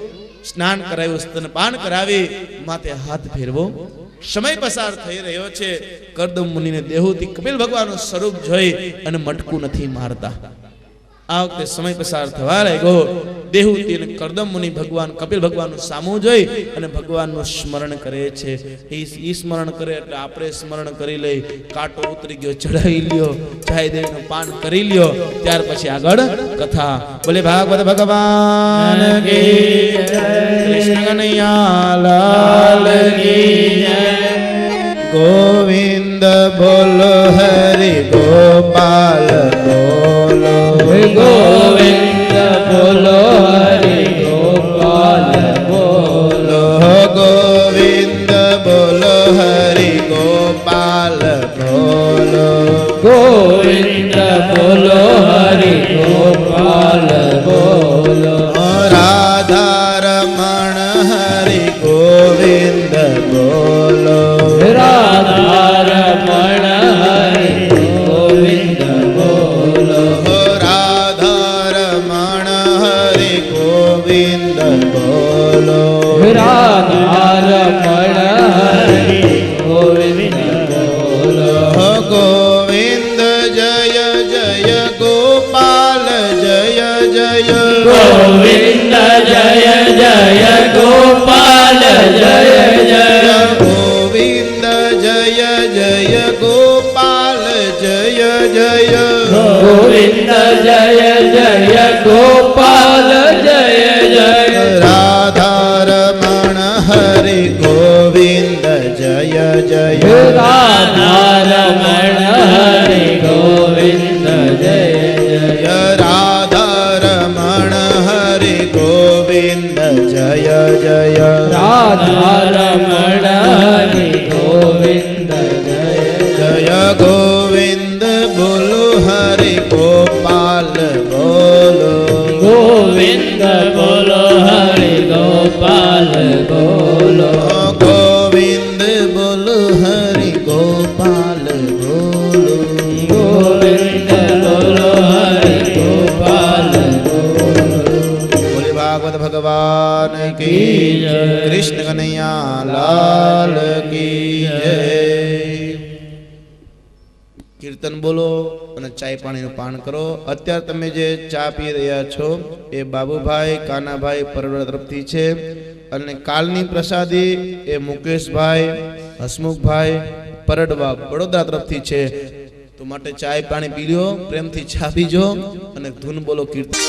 સ્નાન કરાવ્યું, સ્તનપાન કરાવી, માથે હાથ ફેરવો. સમય પસાર થઈ રહ્યો છે. કરદમ મુનિને દેહૂતિ કપિલ ભગવાનનું સ્વરૂપ જોઈ અને મટકું નથી મારતા. આ વખતે સમય પસાર થવા લાગ્યો. દેહૂતિ અને કરદમ મુનિ ભગવાન કપિલ ભગવાનનું સામું જોઈ અને ભગવાનનું સ્મરણ કરે છે. એ સ્મરણ કરે એટલે આપણે સ્મરણ કરી લઈ. કાંટો ઉતરી ગયો, ચડાવી લ્યો, ચાય દેવીનું પાન કરી લ્યો, ત્યાર પછી આગળ કથા. બોલે ભાગવત ભગવાન કી જય, કૃષ્ણ કનૈયા લાલ કી જય. ગોવિંદ બોલો, હરિ ગોપાલ બોલો, ગોવિંદ બોલો, હરિ ગોપાલ બોલો, ગોવિંદ બોલો, હરિ ગોપાલ બોલો, ગોવિંદ બોલો, હરિ ગોપાલ બોલો. રાધા રમણ હરિ ગોવિંદ બોલો, રાધા રમણ હરિ ગોવિંદ બોલો, રાધા રમણ હરિ ગોવિંદ બોલો, રાધા રમણ હરિ ગોવિંદ બોલો. ગોવિંદ જય જય ગોપાલ જય જય, ગોવિંદ જય જય ગોપાલ જય જય, ગોવિંદ જય જય ગોપાલ જય જય, ગોવિંદ જય જય ગોપાલ જય જય, રાધા રમણ હરિ ગોવિંદ જય જય, રાધા રમણ હરિ ગોવિંદ જય જય, રાધા રમણ હરિ ગોવિંદ જય જય, રાધા રમણ હરિ ગોવિંદ જય જય. ગોવિંદ બોલો, હરિ ગોપાલ બોલો, ગોવિંદ બોલો, હરિ ગોપાલ બોલો, ગોવિંદ બોલો, હરિ ગોપાલ બોલો, ગોવિંદ બોલો, હરિ ગોપાલ બોલો. બોલે ભાગવત ભગવાન કી જય, કૃષ્ણ કનૈયા લાલ કી જય. કીર્તન બોલો અને ચાય પાણીનું પાન કરો. અત્યારે તમે જે ચા પી રહ્યા છો એ બાબુભાઈ કાનાભાઈ પરવડા તરફથી છે અને કાલની પ્રસાદી એ મુકેશભાઈ હસમુખભાઈ પરડવા વડોદરા તરફથી છે. તો માટે ચાય પાણી પી લ્યો, પ્રેમથી ચા પીજો અને ધૂન બોલો, કીર્તન.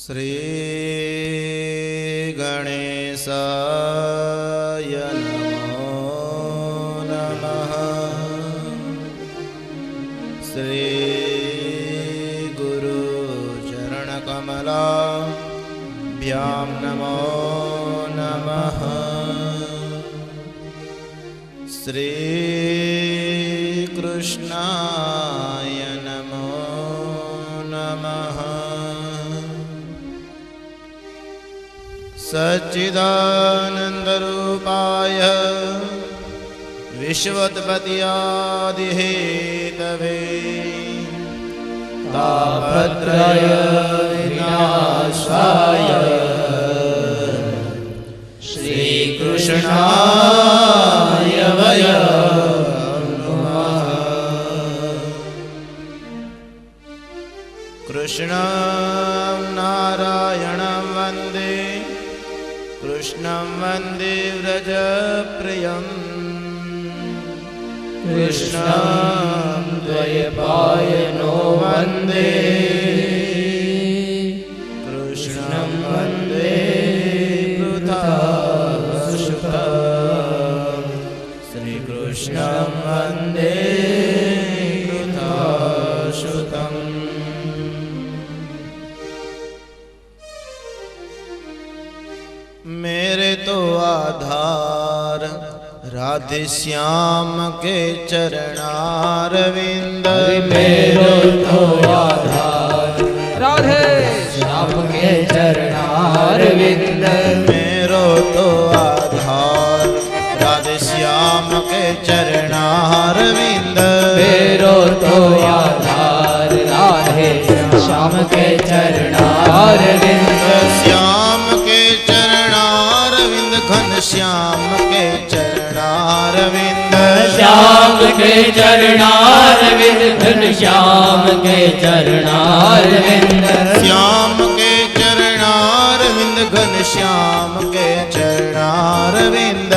શ્રી ગણેશાય भ्यां नमो नमः। श्री कृष्णाय नमो नमः। सच्चिदानन्दरूपाय विश्वोत्पत्त्यादिहेतवे तापत्रय विनाशाय श्रीकृष्णाय वयं नमः। कृष्णं नारायणं वन्दे कृष्णं वन्दे व्रजप्रियम् कृष्णं द्वैपायनो वन्दे कृष्णं वन्दे वृथासुतं श्रीकृष्णं वन्दे वृथासुतम्। मेरे तो आधार राधे श्याम के चरणारविंद। मेरो तो आधार राधे श्याम के चरणारविंद। मेरो तो आधार राधे श्याम के चरणारविंद। मेरो तो आधार राधे श्याम के चरणारविंद। श्याम के चरणारविंद घन श्याम के चरणारविंद। श्याम के चरणारविंद घन श्याम के चरणारविंद। श्याम के चरणारविंद घन श्याम के चरणारविंद।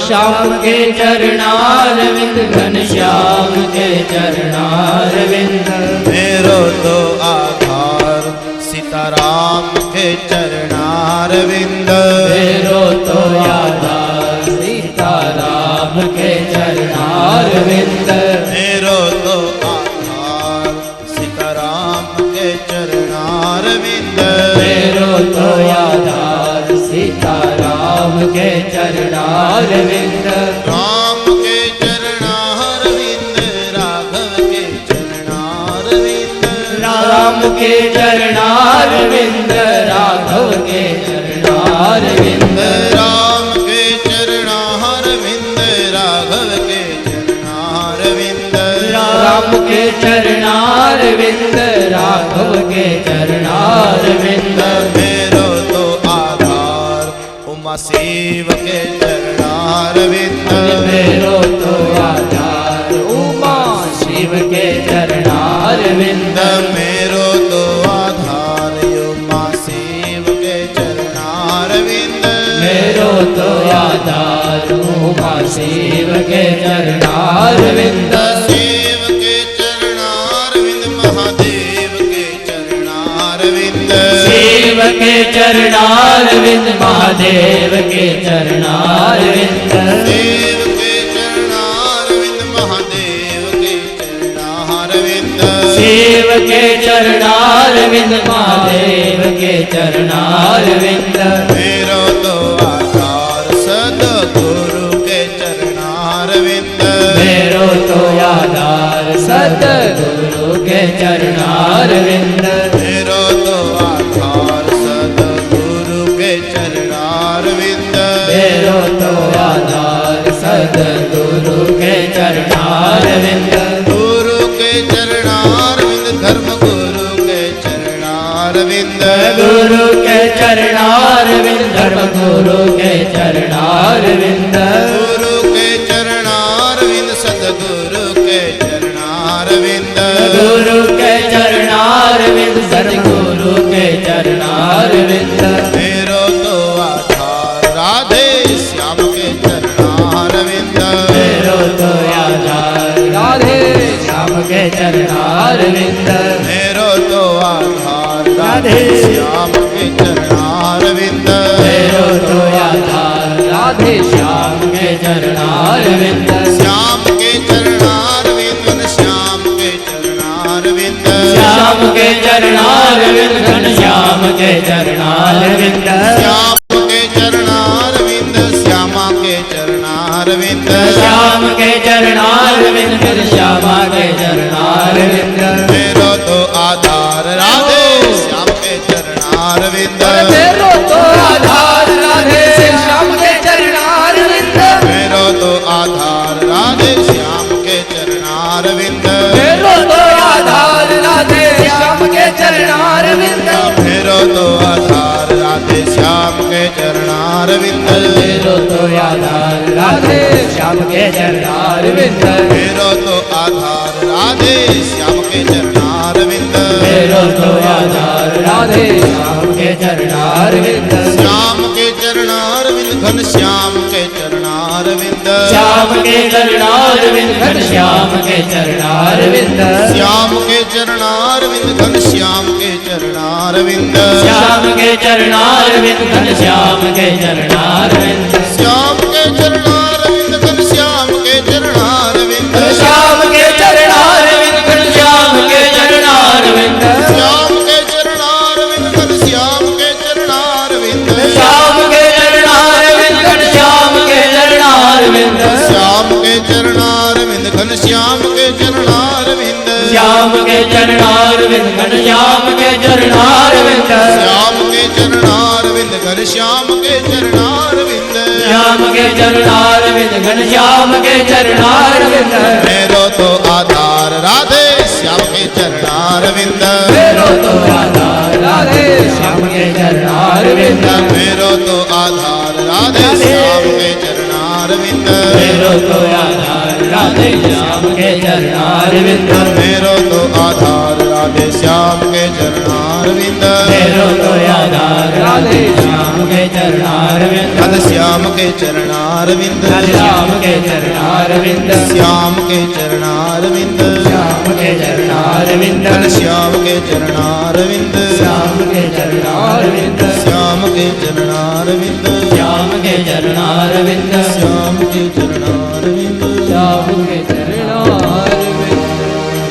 श्याम के चरणारविंद घन श्याम के चरणारविंद। मेरो तो आधार सीताराम के चरणारविंद। मेरो तो आधार सीताराम के चरणारविंद। मेरो तो आधार सीताराम के चरणारविंद। मेरो तो आधार सीताराम के चरणारविंद। राम के चरणारविंद राघव के चरणारविंद। राम के चरणारविंद राघव के चरणारविंद। राम के चरणारविंद राघव के चरणारविंद। राम के चरणारविंद राघव के चरणारविंद। मेरो तो आधार उमा शिव के चरणारविंद। मेरो तो आधार उमा शिव के चरणारविंद। मेरो तो आधार उमा शिव के चरणारविंद। मेरो तो आधार उमा शिव के चरणारविंद। शिव के चरणारविंद महादेव के चरणारविंद। शिव के चरणारविंद महादेव के चरणारविंद। शिव के चरणारविंद महादेव के चरणारविंद। शिव के चरणारविंद महादेव के चरणारविंद। मेरो तो आधार सद्गुरु के चरणारविंद। मेरो तो आधार सद्गुरु के चरणारविंद। मेरो तो आधार सद्गुरु के चरणारविंद। मेरो तो आधार सद्गुरु के चरणारविंद। गुरु के चरणारविंद धर्म गुरु के चरणारविंद। गुरु के चरणारविंद धर्म गुरु के चरणारविंद। गुरु के चरणारविंद सद्गुरु के चरणारविंद। गुरु के चरणारविंद सद्गुरु के चरणारविंद। मेरो तो आधार राधे श्याम के चरणारविंद। मेरो तो आधार राधे श्याम के चरणारविंद। मेरो तो आधार राधे श्याम के चरणारविंद। मेरो तो आधार राधे श्याम के चरणारविंद। श्याम के चरणारविंद श्याम के चरणारविंद। श्याम के चरणारविंद घन श्याम के चरणारविंद श्याम के चरणारविंद श्यामा के चरणारविंद श्याम के चरणारविंद फिर श्यामा के चरणारविंद मेरो तो आधार राधे श्याम के चरणारविंद मेरो तो आधार राधे श्याम के चरणारविंद मेरो तो आधार राधे श्याम के चरणारविंद मेरो तो आधार राधे श्याम के चरणारविंद मेरो तो आधार राधे श्याम के चरणारविंद मेरो तो आधार राधे श्याम के चरणारविंद मेरो तो आधार राधे श्याम के चरणारविंद मेरो तो आधार राधे श्याम के चरणारविंद श्याम के चरणारविंद घन श्याम के चरणारविंद श्याम के चरणारविंद घन श्याम के चरणारविंद श्याम के चरणारविंद घन श्याम के चरणारविंद श्याम के चरणारविंद घन श्याम के चरणारविंद श्याम के चरणारविंद घन श्याम के चरणारविंद श्याम के चरणारविंद घन श्याम के चरणारविंद श्याम के चरणारविंद घन श्याम के चरणारविंद श्याम के चरणारविंद घन श्याम के चरणारविंद श्याम के चरणारविंद घन श्याम के चरणारविंद श्याम के चरणारविंद घन श्याम के चरणारविंद श्याम के चरणारविंद घन श्याम के चरणारविंद श्याम के चरणारविंद घन श्याम के चरणारविंद मेरो तो आधार राधे श्याम के चरणारविंद मेरो तो आधार राधे श्याम के चरणारविंद मेरो तो आधार राधे श्याम के चरणारविंद मेरो तो आधार राधे श्याम के चरणारविंद मेरो तो आधार राधे श्याम के चरणारविंद मेरो तो आधार राधे श्याम के चरणारविंद राधे श्याम के चरणारविंद श्याम के चरणारविंद श्याम के चरणारविंद श्याम के चरणारविंद श्याम के चरणारविंद श्याम के चरणारविंद श्याम के चरणारविंद श्याम के चरणारविंद श्याम के चरणारविंद श्याम के चरणारविंद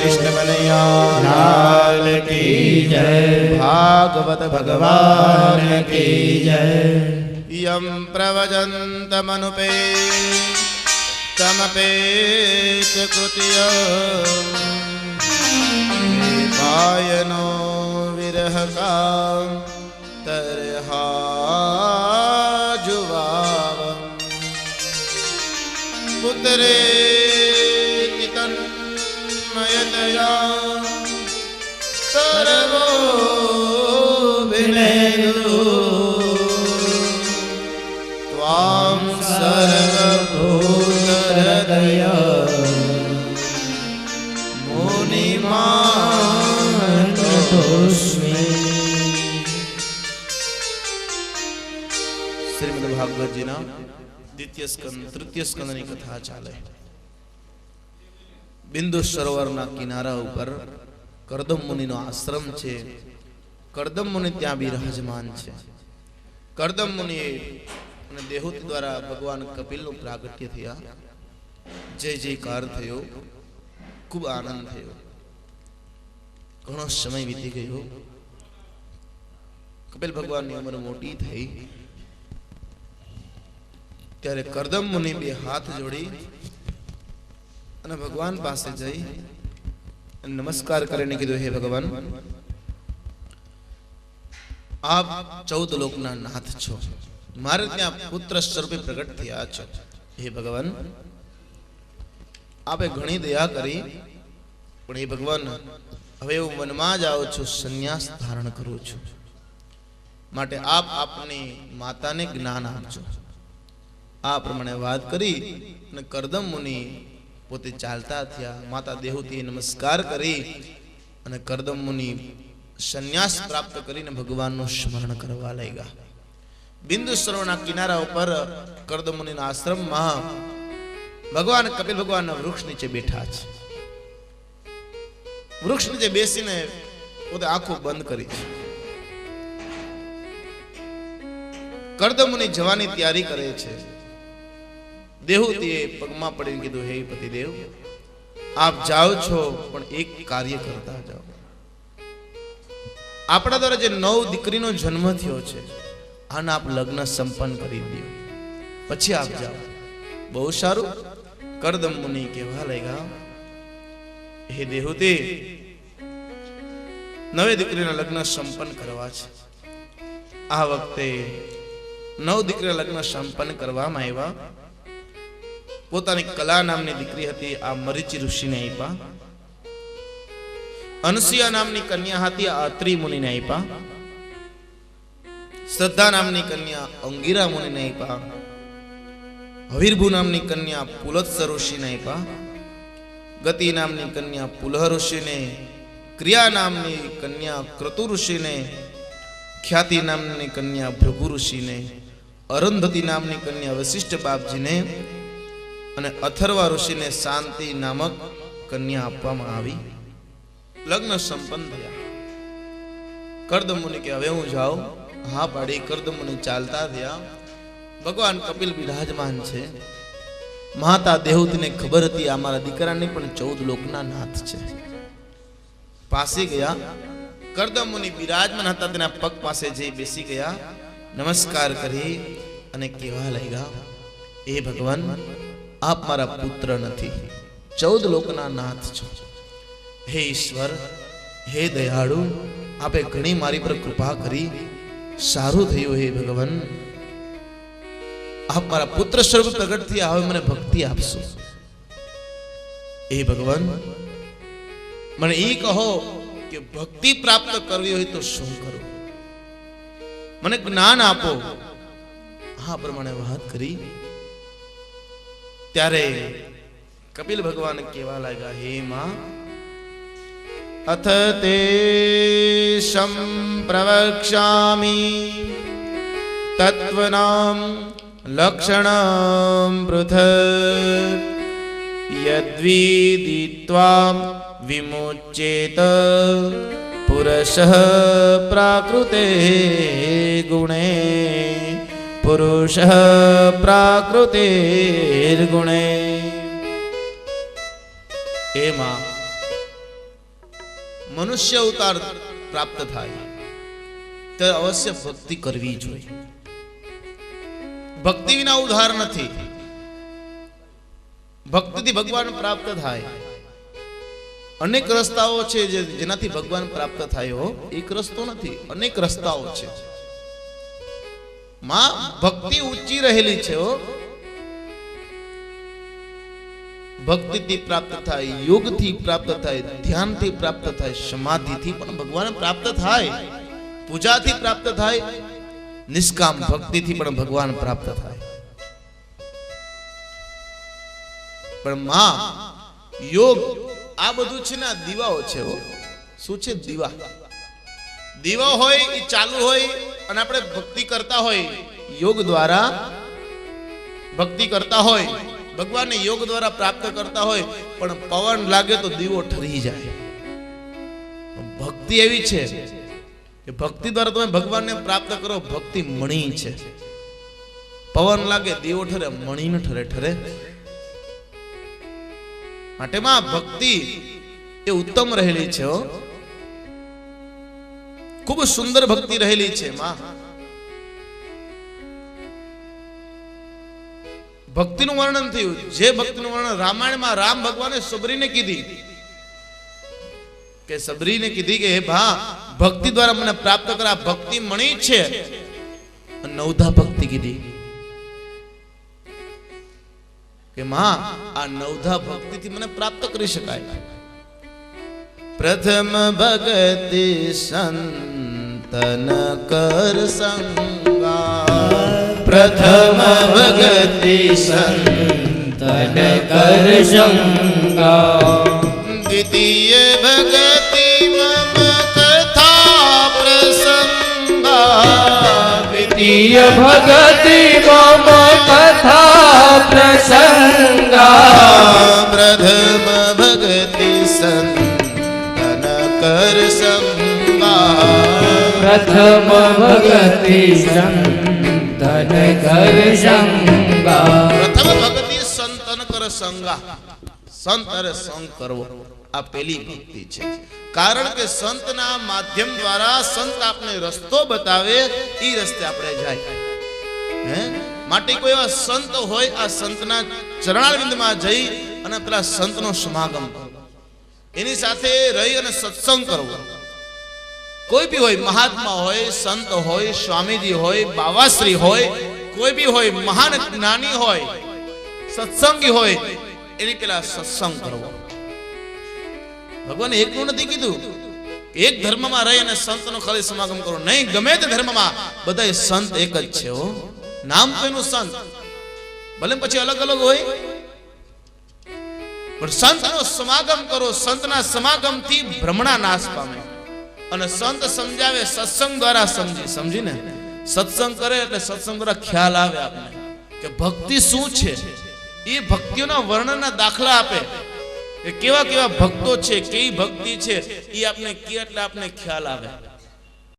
कृष्ण कन्हैया लाल की जय भागवत भगवान की जय यम प्रवजन्तमनुपे तमपेत कृत्य पायनो विरह का तरहा जुवावम पुत्रे तन्मयतया सर्वो विनेदु त्वां सर्वभूतहृदय मुनिमानतोऽस्मि। श्रीमद् भागवत जी ना द्वितीय स्कंद तृतीय स्कंद ની કથા ચાલે. બિંદુ સરોવરના કિનારા ઉપર કરદમ મુનિનો આશ્રમ છે. કરદમ મુનિ ત્યાં બિરાજમાન છે. કરદમ મુનિ અને દેહૂતિ દ્વારા ભગવાન કપિલનું પ્રાગટ્ય થયા. જય જયકાર થયો, ખૂબ આનંદ થયો. ઘણો સમય વીતી ગયો. કપિલ ભગવાનની ઉંમર મોટી થઈ ત્યારે કરદમ મુનિ બે હાથ જોડી અને ભગવાન પાસે જઈ નમસ્કાર કરીને કીધું, હે ભગવાન, આપ 14 લોકના નાથ છો, મારે ત્યાં પુત્ર સ્વરૂપે પ્રગટ થયા છો. હે ભગવાન, આપે ઘણી દયા કરી, પણ હે ભગવાન, હવે હું વનમાં જ આવું છું, સંન્યાસ ધારણ કરું છું, માટે આપ આપની માતાને જ્ઞાન આપજો. આ પ્રમાણે વાત કરી અને કરદમ મુનિ પોતે ચાલતા થયા. માતા દેહૂતિએ નમસ્કાર કરી અને કરદમ મુનિ સંન્યાસ પ્રાપ્ત કરીને ભગવાનનું સ્મરણ કરવા લાગ્યા. બિંદુ સરોવરના કિનારા ઉપર કરદમ મુનિના આશ્રમમાં ભગવાન કપિલ ભગવાનના વૃક્ષ નીચે બેઠા છે. વૃક્ષ નીચે બેસીને પોતે આંખો બંધ કરી છે. કરદમ મુનિ જવાની તૈયારી કરે છે. દેહૂતિએ પગમાં પડીને કીધું, હે પતિદેવ, આપ જાઓ છો પણ એક કાર્ય કરતા જાઓ. આપણા દ્વારા જે 9 દીકરીનો જન્મ થયો છે, આના આપ લગ્ન સંપન્ન કરી દો, પછી આપ જાઓ. બહુ સારું. કરદમ મુનિ કહેવા લાગ્યા, હે દેહુતી, 9 દીકરીના લગ્ન સંપન્ન કરવા છે. આ વખતે 9 દીકરીના લગ્ન સંપન્ન કરવામાં આવ્યા. પોતાની કલા નામની દીકરી હતી, આ મરીચી ઋષિને આપ્યા. અનસુયા નામની કન્યા હતી, આ અત્રિ મુનિને આપ્યા. શ્રદ્ધા નામની કન્યા અંગિરા મુનિને આપ્યા. હવીરભુ નામની કન્યા પુલત્સ ઋષિને આપ્યા. ગતિ નામની કન્યા પુલહ ઋષિને, ક્રિયા નામની કન્યા ક્રતુ ઋષિને, ખ્યાતિ નામની કન્યા ભૃગુ ઋષિને, અરુંધતી નામની કન્યા વશિષ્ઠ બાપજીને અને અથર્વા ઋષિને શાંતિ નામક કન્યા આપવામાં આવી. લગ્ન સંપન્ન થયા. કર્દમ મુનિ કે હવે હું જાઉં. હા પાડી. કર્દમ મુનિ ચાલતા થયા. ભગવાન કપિલ બિરાજમાન છે. માતા દેહુતીને ખબર હતી આ મારા દીકરાની પણ 14 લોકના નાથ છે. પાસે ગયા. કર્દમ મુનિ બિરાજમાન હતા, તેના પગ પાસે જઈ બેસી ગયા. નમસ્કાર કરી અને કહેવા લાગ્યા, એ ભગવાન, આપ મારા પુત્ર નથી, 14 લોકના નાથ છો. હે ઈશ્વર, હે દયાળુ, આપે ઘણી મારી પર કૃપા કરી, સારું થયું. હે ભગવાન, આપ મારા પુત્ર સ્વરૂપ પ્રગટ થયા, હવે મને ભક્તિ આપશો. હે ભગવાન, મને એ કહો કે ભક્તિ પ્રાપ્ત કરવી હોય તો શું કરું? મને જ્ઞાન આપો. હા પ્રમાણે વાત કરી. ત્યારે કપિલ ભગવાન કહેવા લાગ્યા, હે માં, અથ તે સંપ્રવક્ષ્યામિ તત્વનામ લક્ષણમ પૃથક યદ્વિદિત્વા વિમુચ્યેત પુરુષઃ પ્રાકૃતે ગુણે પુરુષઃ પ્રાકૃતે ગુણે. એમાં મનુષ્ય અવતાર પ્રાપ્ત થાય ત્યારે અવશ્ય ભક્તિ કરવી જોઈએ. ભક્તિ વિના ઉદ્ધાર નથી. ભક્તિથી ભગવાન પ્રાપ્ત થાય. અનેક રસ્તાઓ છે જેનાથી ભગવાન પ્રાપ્ત થાય હો, એક રસ્તો નથી, અનેક રસ્તાઓ છે. માં ભક્તિ ઊંચી રહેલી છે હો. ભક્તિથી પ્રાપ્ત થાય, યોગથી પ્રાપ્ત થાય, ધ્યાનથી પ્રાપ્ત થાય, સમાધિથી પણ ભગવાન પ્રાપ્ત થાય, પૂજાથી પ્રાપ્ત થાય, નિષ્કામ ભક્તિથી પણ ભગવાન પ્રાપ્ત થાય. પણ માં યોગ આ બધું છે ને, આ દીવાઓ છે. શું છે? દીવા. દીવા હોય એ ચાલુ હોય અને આપણે ભક્તિ કરતા હોય, યોગ દ્વારા ભક્તિ કરતા હોય, ભગવાનને યોગ દ્વારા પ્રાપ્ત કરતા હોય, પણ પવન લાગે તો દીવો ઠરી જાય. ભક્તિ એવી છે કે ભક્તિ દ્વારા તમે ભગવાનને પ્રાપ્ત કરો. ભક્તિ મણી છે. પવન લાગે દીવો ઠરે, મણી ન ઠરે. ઠરે માટે માં ભક્તિ એ ઉત્તમ રહેલી છે. ખૂબ સુંદર ભક્તિ રહેલી છે માં. ભક્તિનું વર્ણન થયું. જે ભક્તિનું વર્ણન રામાયણમાં રામ ભગવાને સબરીને કીધી, કે સબરીને કીધી કે હે ભા, ભક્તિ દ્વારા મને પ્રાપ્ત કર. આ ભક્તિ મણી છે. નવધા ભક્તિ કીધી કે માં આ નવધા ભક્તિથી મને પ્રાપ્ત કરી શકાય. પ્રથમ ભક્તિ સંતન કર સંગા, પ્રથમ ભક્તિ સંતન કર સંગા, દ્વિતીય ભક્તિ મમ કથા પ્રસંગા, દ્વિતીય ભક્તિ મમ કથા પ્રસંગા, પ્રથમ ભક્તિ સંતન કર સંગા, પ્રથમ ભક્તિ સંતન કર સંગા, પ્રથમ ભક્તિ સંતન કર સંગા, સંત અરે સંગ કરવો. આ પેલી ભક્તિ છે. કારણ કે સંતના માધ્યમ દ્વારા સંત આપને રસ્તો બતાવે, એ રસ્તે આપણે જાય. હે માટે કોઈ એવા સંત હોય, આ સંતના ચરણારવિંદમાં જઈ અને પેલા સંતનો સમાગમ કરવો, એની સાથે રહી અને સત્સંગ કરવો. કોઈ બી હોય, મહાત્મા હોય, સંત હોય, સ્વામીજી હોય, બાવાશ્રી હોય, કોઈ બી હોય, મહાન જ્ઞાની હોય, સત્સંગી હોય, એની પેલા સત્સંગ કરવો. ભગવાને એકનું નથી કીધું એક ધર્મમાં રહી અને સંતનો ખાલી સમાગમ કરો, નહીં, ગમે તે ધર્મમાં બધા સંત એક જ છે. હો, નામ તો એનું સંત, ભલે પછી અલગ અલગ હોય, પણ સંતનો સમાગમ કરો. સંતના સમાગમથી ભ્રમણા નાશ પામે. અને સંત સમજાવે સત્સંગ દ્વારા, સમજીને સત્સંગ કરે એટલે સત્સંગ દ્વારા ખ્યાલ આવે આપને કે ભક્તિ શું છે. એ ભક્તિઓના વર્ણનના દાખલા આપે કે કેવા કેવા ભક્તો છે, કેવી ભક્તિ છે, એ આપને કે એટલે આપને ખ્યાલ આવે.